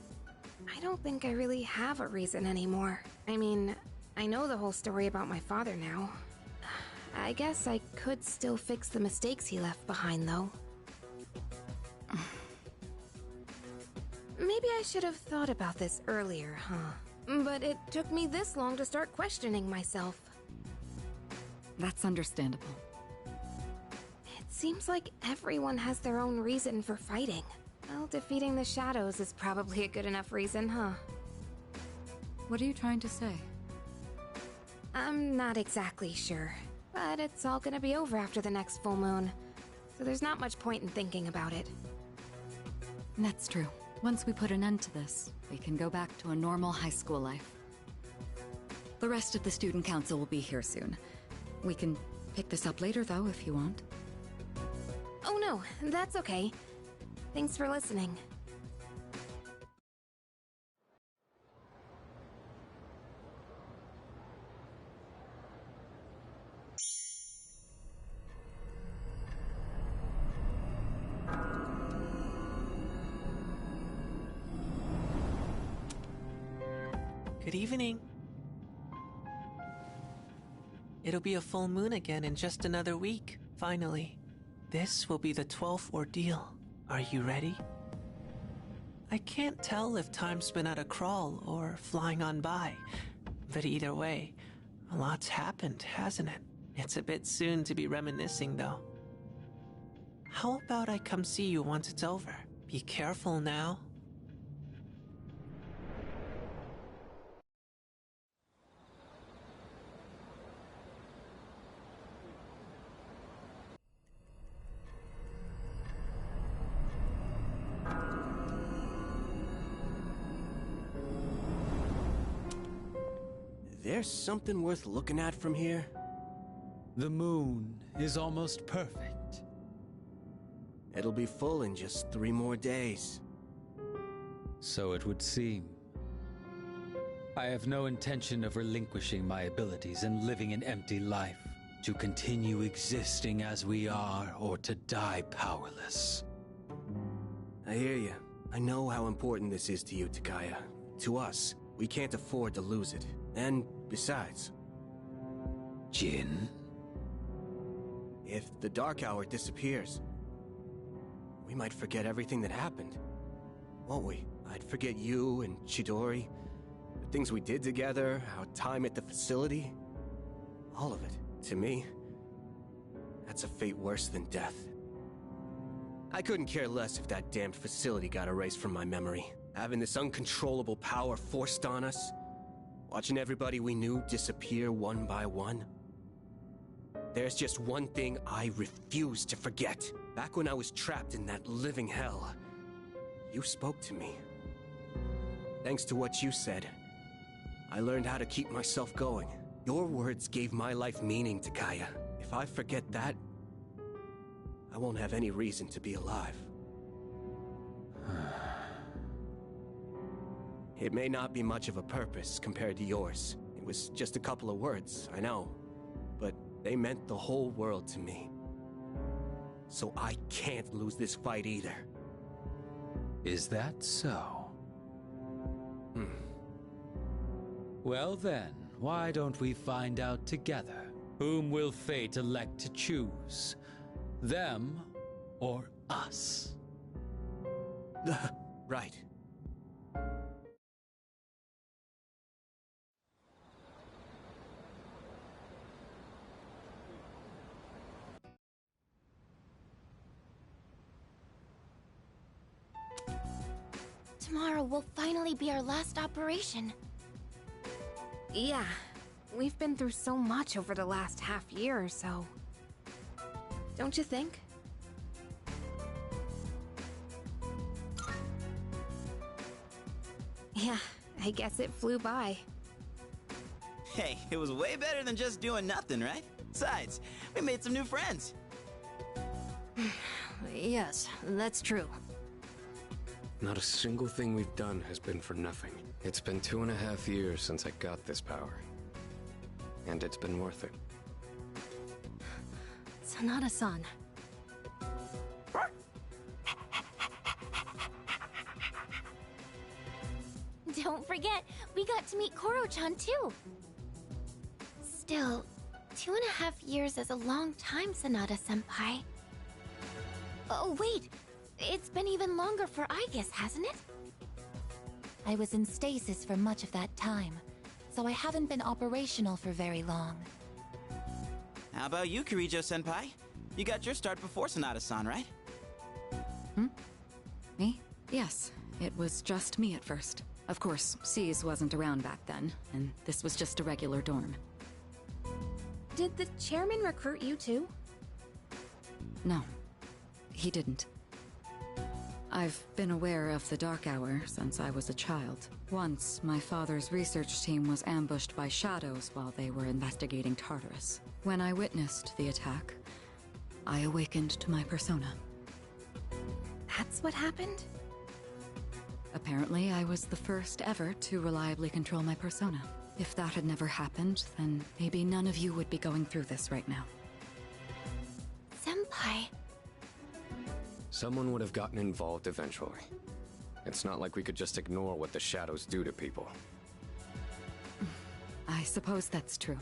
I don't think I really have a reason anymore. I mean, I know the whole story about my father now. I guess I could still fix the mistakes he left behind, though. Maybe I should have thought about this earlier, huh? But it took me this long to start questioning myself. That's understandable. It seems like everyone has their own reason for fighting. Well, defeating the shadows is probably a good enough reason, huh? What are you trying to say? I'm not exactly sure, but it's all gonna be over after the next full moon, so there's not much point in thinking about it. That's true. Once we put an end to this, we can go back to a normal high school life. The rest of the student council will be here soon. We can pick this up later, though, if you want. Oh no, that's okay. Thanks for listening. Good evening. It'll be a full moon again in just another week, finally. This will be the 12th ordeal. Are you ready? I can't tell if time's been at a crawl or flying on by, but either way, a lot's happened, hasn't it? It's a bit soon to be reminiscing, though. How about I come see you once it's over? Be careful now. There's something worth looking at from here? The moon is almost perfect. It'll be full in just 3 more days. So it would seem. I have no intention of relinquishing my abilities and living an empty life, to continue existing as we are or to die powerless. I hear you. I know how important this is to you, Takaya. To us, we can't afford to lose it. And besides... Jin? If the Dark Hour disappears, we might forget everything that happened. Won't we? I'd forget you and Chidori, the things we did together, our time at the facility. All of it. To me, that's a fate worse than death. I couldn't care less if that damned facility got erased from my memory. Having this uncontrollable power forced on us, watching everybody we knew disappear one by one. There's just one thing I refuse to forget. Back when I was trapped in that living hell, you spoke to me. Thanks to what you said, I learned how to keep myself going. Your words gave my life meaning, Takaya. If I forget that, I won't have any reason to be alive. It may not be much of a purpose compared to yours. It was just a couple of words, I know. But they meant the whole world to me. So I can't lose this fight either. Is that so? Well then, why don't we find out together? Whom will fate elect to choose? Them or us? Right. Tomorrow will finally be our last operation. Yeah, we've been through so much over the last half year or so. Don't you think? Yeah, I guess it flew by. Hey, it was way better than just doing nothing, right? Besides, we made some new friends. Yes, that's true. Not a single thing we've done has been for nothing. It's been 2.5 years since I got this power. And it's been worth it. Sanada-san. Don't forget, we got to meet Koro-chan too. Still, 2.5 years is a long time, Sanada-senpai. Oh wait, it's been even longer for Aigis, hasn't it? I was in stasis for much of that time, so I haven't been operational for very long. How about you, Kirijo-senpai? You got your start before Sanada-san, right? Me? Yes, it was just me at first. Of course, C's wasn't around back then, and this was just a regular dorm. Did the chairman recruit you too? No, he didn't. I've been aware of the Dark Hour since I was a child. Once, my father's research team was ambushed by shadows while they were investigating Tartarus. When I witnessed the attack, I awakened to my persona. That's what happened? Apparently, I was the first ever to reliably control my persona. If that had never happened, then maybe none of you would be going through this right now. Senpai. Someone would have gotten involved eventually. It's not like we could just ignore what the shadows do to people. I suppose that's true.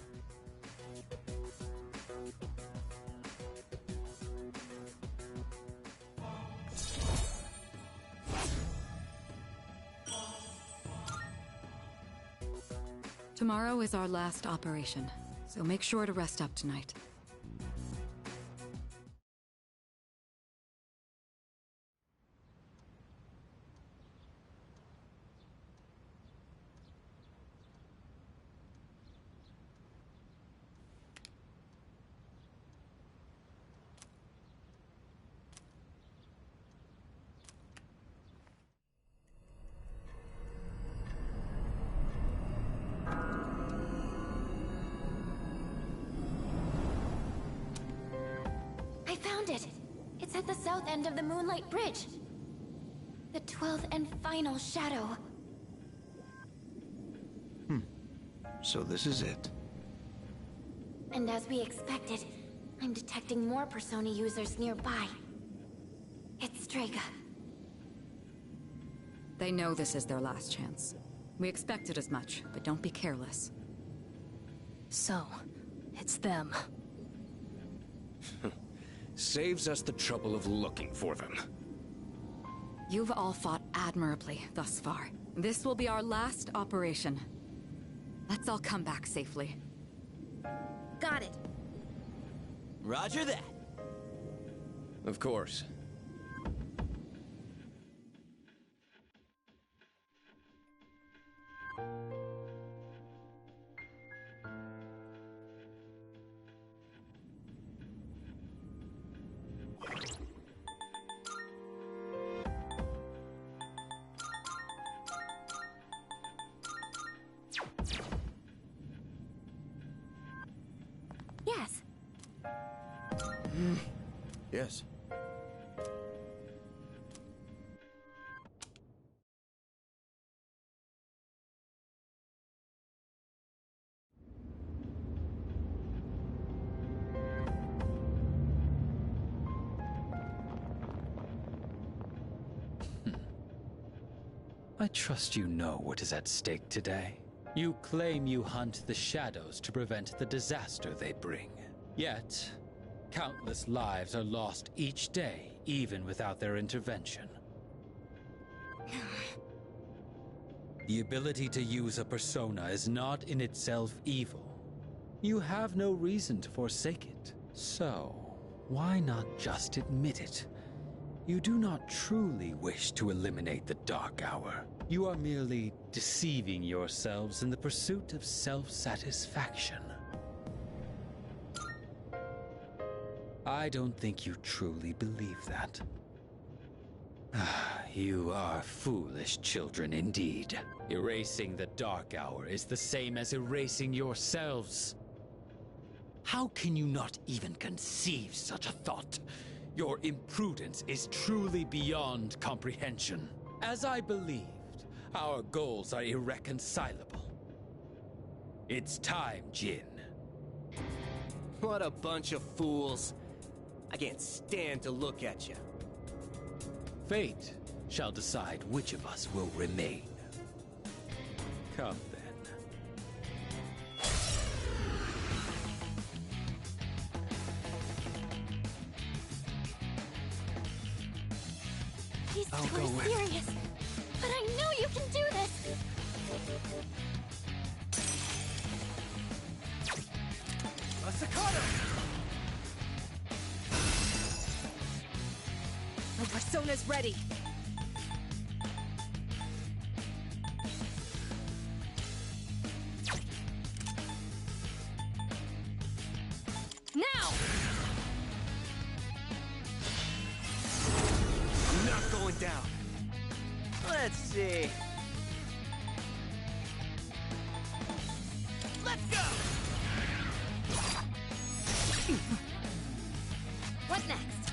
Tomorrow is our last operation, so make sure to rest up tonight. I found it! It's at the south end of the Moonlight Bridge. The 12th and final shadow. So this is it. And as we expected, I'm detecting more Persona users nearby. It's Strega. They know this is their last chance. We expected as much, but don't be careless. So, it's them. Saves us the trouble of looking for them. You've all fought admirably thus far. This will be our last operation. Let's all come back safely. Got it. Roger that. Of course. Yes. Yes. I trust you know what is at stake today. You claim you hunt the shadows to prevent the disaster they bring. Yet, countless lives are lost each day, even without their intervention. The ability to use a persona is not in itself evil. You have no reason to forsake it. So, why not just admit it? You do not truly wish to eliminate the Dark Hour. You are merely deceiving yourselves in the pursuit of self-satisfaction. I don't think you truly believe that. You are foolish children indeed. Erasing the Dark Hour is the same as erasing yourselves. How can you not even conceive such a thought? Your imprudence is truly beyond comprehension. As I believed, our goals are irreconcilable. It's time, Jin. What a bunch of fools. I can't stand to look at you. Fate shall decide which of us will remain. Come then. These I'll two go are with. serious. But I know you can do this! A staccato! My persona's ready. Now! I'm not going it down. Let's see. Let's go! What next?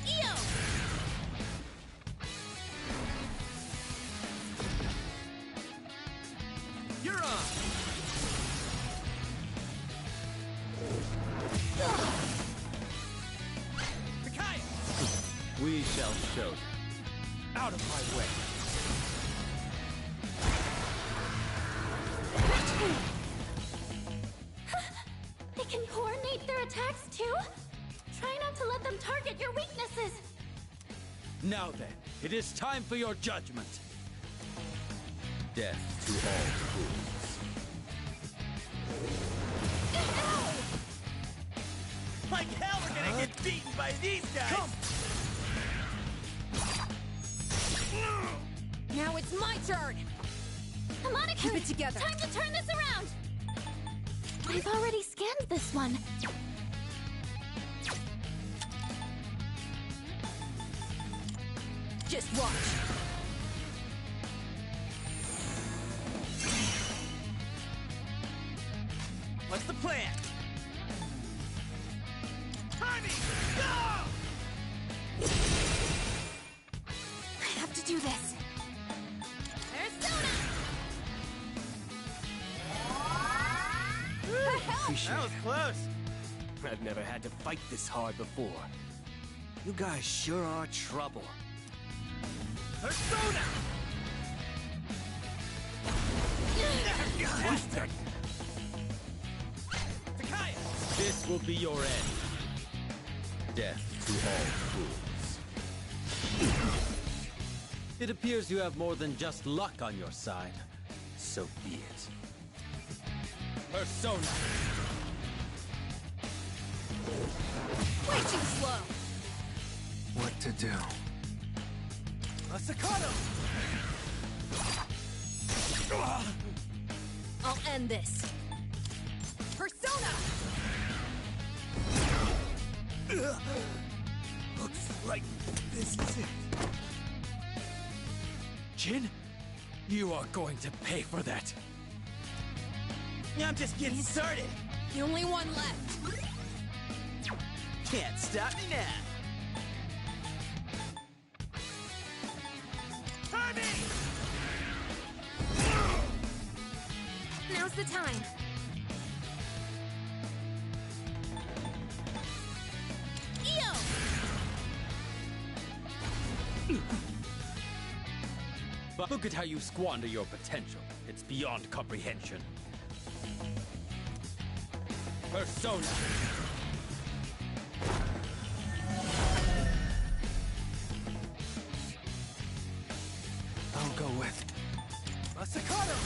Eo! You're on! We shall show them. Out of my way. They can coordinate their attacks too? Try not to let them target your weaknesses. Now then, it is time for your judgment. Death to all fools. Like hell we're gonna get beaten by these guys! Come! Now it's my turn! Come on, Keep it together. Time to turn this around! I've already scanned this one. Just watch. What's the plan? Timing! Go! I have to do this. That was close. I've never had to fight this hard before. You guys sure are trouble. Persona! Bastard! Takaya! This will be your end. Death to all fools. It appears you have more than just luck on your side. So be it. Persona! Way too slow! What to do? A Staccato! I'll end this. Persona! Looks like this is it. Jin, you are going to pay for that. I'm just getting started. The only one left. Can't stop me now. Timing! Now's the time. Eo! But look at how you squander your potential. It's beyond comprehension. Persona! I'll go with A Staccato!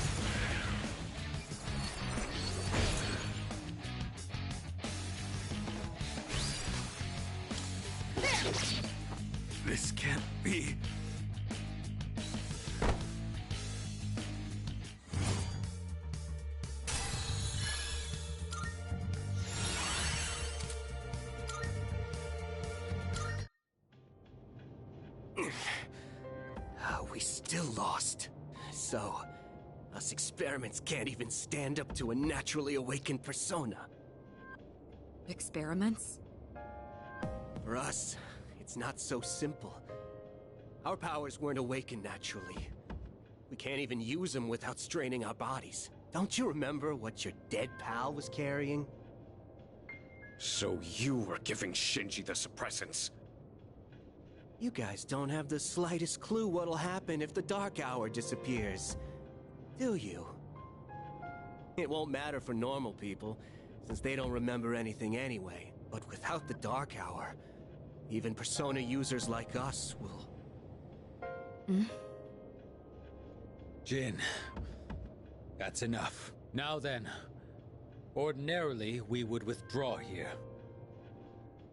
This can't be. We still lost. So, us experiments can't even stand up to a naturally awakened persona. Experiments? For us, it's not so simple. Our powers weren't awakened naturally. We can't even use them without straining our bodies. Don't you remember what your dead pal was carrying? So you were giving Shinji the suppressants? You guys don't have the slightest clue what'll happen if the Dark Hour disappears, do you? It won't matter for normal people, since they don't remember anything anyway. But without the Dark Hour, even Persona users like us will... Jin, that's enough. Now then, ordinarily we would withdraw here.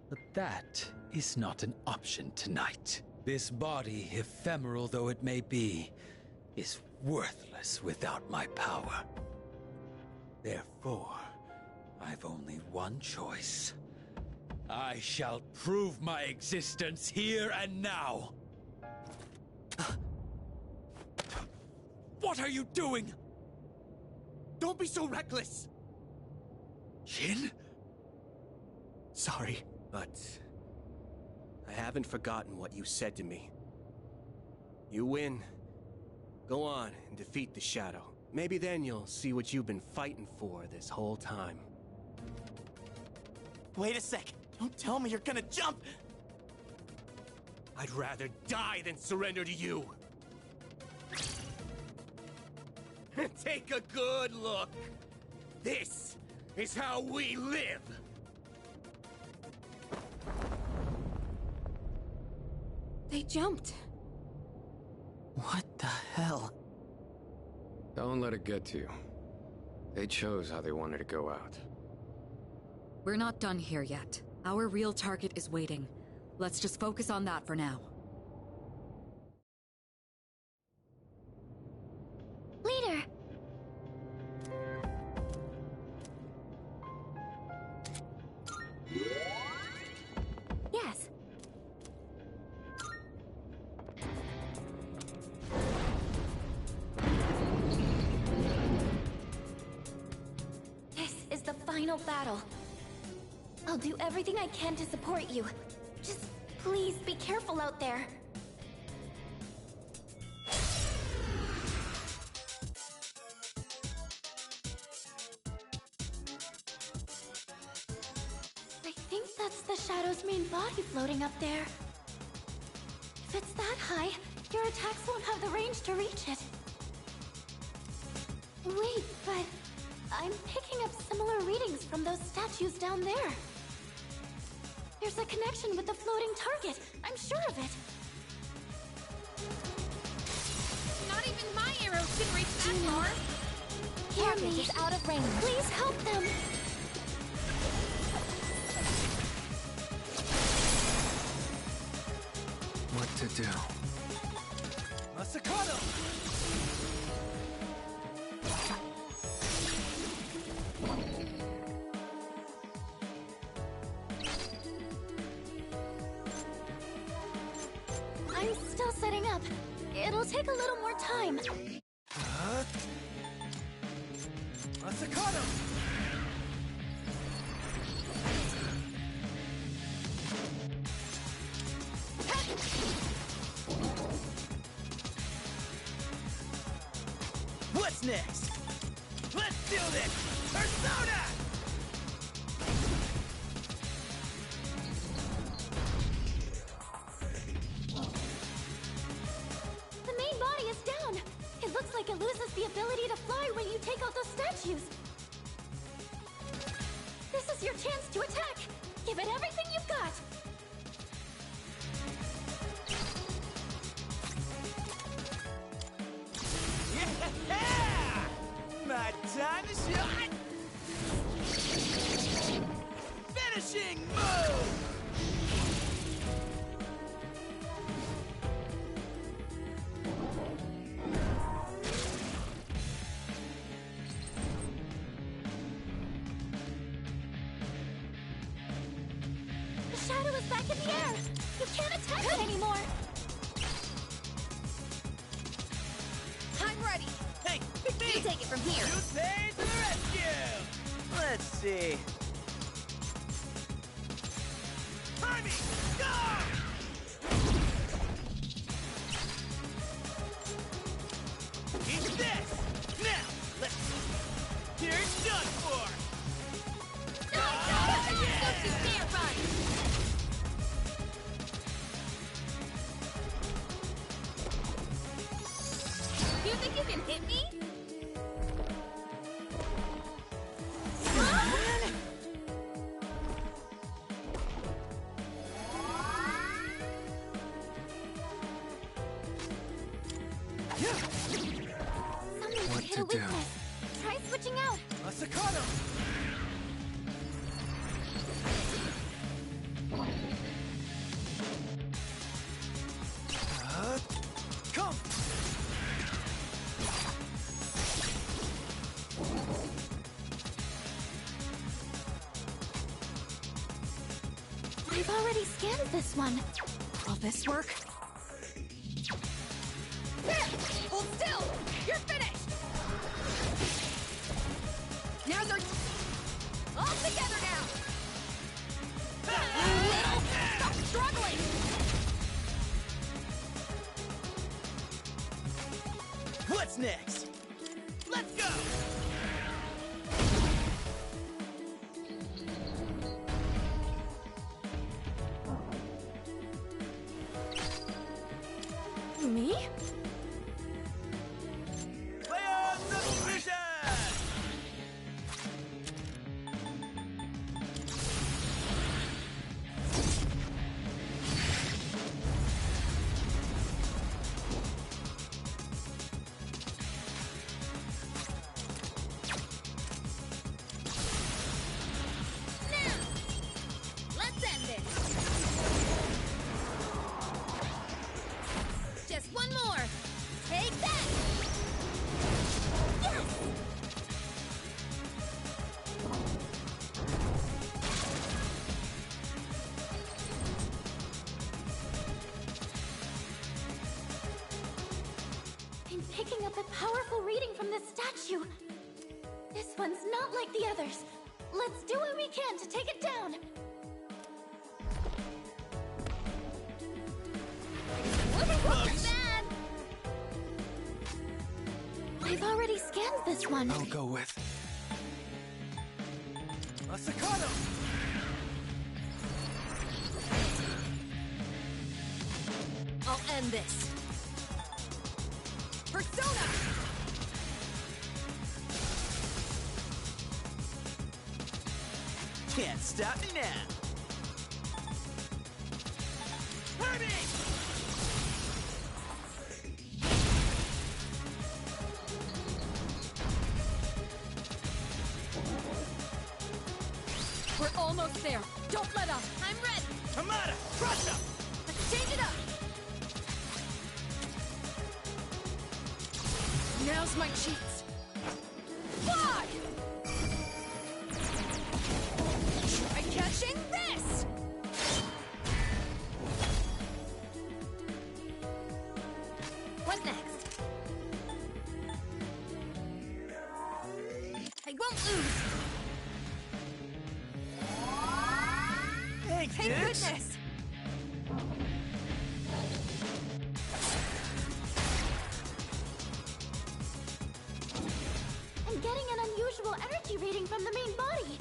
But that is not an option tonight. This body, ephemeral though it may be, is worthless without my power. Therefore, I've only one choice. I shall prove my existence here and now. What are you doing? Don't be so reckless! Jin? Sorry, but I haven't forgotten what you said to me. You win. Go on and defeat the Shadow. Maybe then you'll see what you've been fighting for this whole time. Wait a sec. Don't tell me you're gonna jump! I'd rather die than surrender to you. Take a good look. This is how we live. They jumped. What the hell? Don't let it get to you. They chose how they wanted to go out. We're not done here yet. Our real target is waiting. Let's just focus on that for now. Leader! Yes. This is the final battle. I'll do everything I can to support you. Just please be careful out there. I think that's the Shadow's main body floating up there. If it's that high, your attacks won't have the range to reach it. Wait, but I'm picking up similar readings from those statues down there. There's a connection with the floating target. I'm sure of it. Not even my arrows can reach that far. Target is out of range. Please help them. What to do? Masakado! I'm still setting up. It'll take a little more time. Masakado! What's next? Let's do this! Persona! The main body is down. It looks like it loses the ability to fly when you take out those statues. This is your chance to attack. Give it everything you've got. Yeah! My time to shine! Finishing move! The Shadow is back in the air. You can't attack it anymore. I'm ready. Hey, pick me! You take it from here. Jutei to the rescue! Let's see. Harvey, go! Eat this! Now, let's... You're done for! Don't you dare run! You think you can hit me? Someone What hit to a do? weakness. Try switching out. Masakado! Come! already scanned this one. Will this work? Hold still! You're finished! Now's our... All together now! You little... Stop struggling! What's next? Let's go! Me? Player substitution! Let's end this! Just one more! Take that! Yes! I'm picking up a powerful reading from this statue. This one's not like the others. Let's do what we can to take it down. Bad! I've already scanned this one. I'll go with Masakado! I'll end this. Persona! Can't stop me now! Herbie! We're almost there. Don't let up. I'm ready. Hamada! Crush up! Let's change it up. Now's my cheats. Fly! Try catching this! What next? I won't lose. Thanks, Thank dudes. goodness! I'm getting an unusual energy reading from the main body.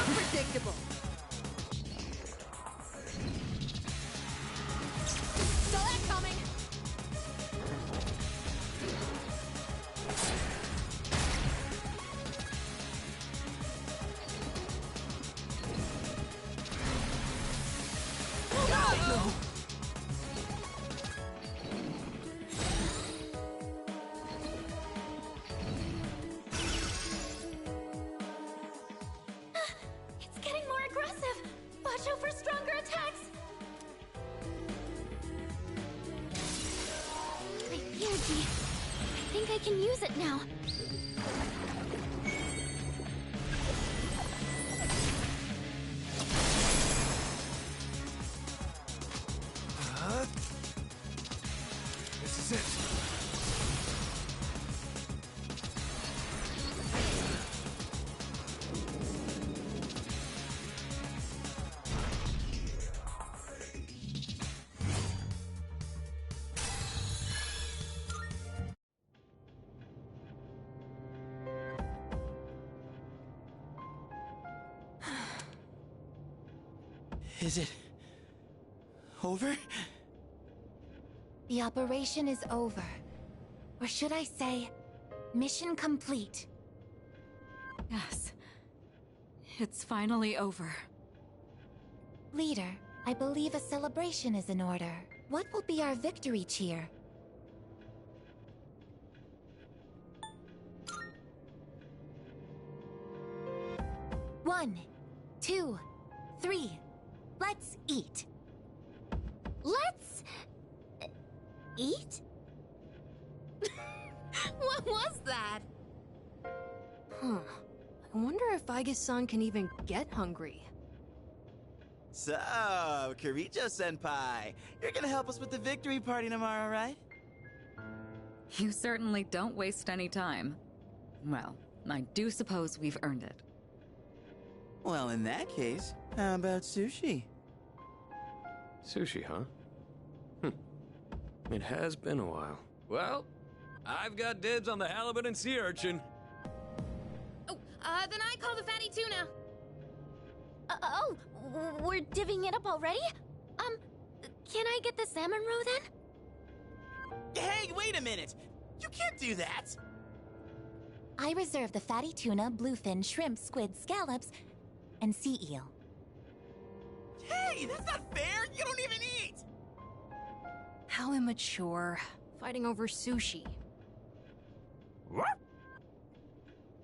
Unpredictable. Saw that coming. no. It's getting more aggressive. Watch out for stronger attacks. My energy. I think I can use it now. This is it. Is it... over? The operation is over. Or should I say, mission complete. Yes. It's finally over. Leader, I believe a celebration is in order. What will be our victory cheer? One, 2, 3. Let's eat. Let's... eat? What was that? Huh. I wonder if Aigis-san can even get hungry. So, Kirijo-senpai, you're gonna help us with the victory party tomorrow, right? You certainly don't waste any time. Well, I do suppose we've earned it. Well, in that case, how about sushi? Sushi, huh? It has been a while. Well, I've got dibs on the halibut and sea urchin. Then I call the fatty tuna. We're divvying it up already? Can I get the salmon roe then? Hey, wait a minute! You can't do that! I reserve the fatty tuna, bluefin, shrimp, squid, scallops, and sea eel. Hey, that's not fair! You don't even eat! How immature. Fighting over sushi. What?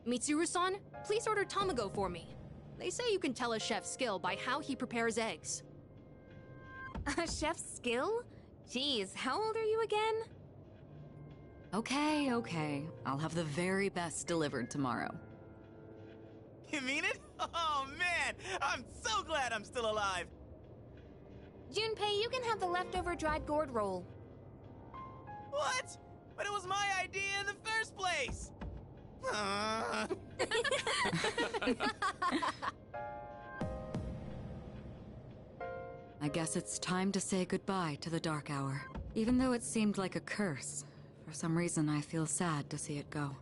Mitsuru-san, please order tamago for me. They say you can tell a chef's skill by how he prepares eggs. A chef's skill? Geez, how old are you again? Okay. I'll have the very best delivered tomorrow. You mean it? Oh man, I'm so glad I'm still alive! Junpei, you can have the leftover dried gourd roll. What? But it was my idea in the first place! I guess it's time to say goodbye to the Dark Hour. Even though it seemed like a curse, for some reason I feel sad to see it go.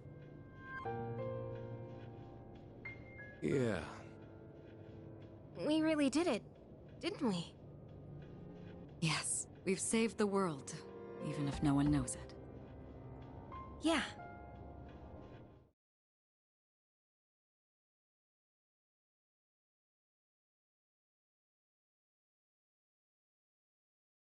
Yeah. We really did it, didn't we? Yes, we've saved the world, even if no one knows it. Yeah,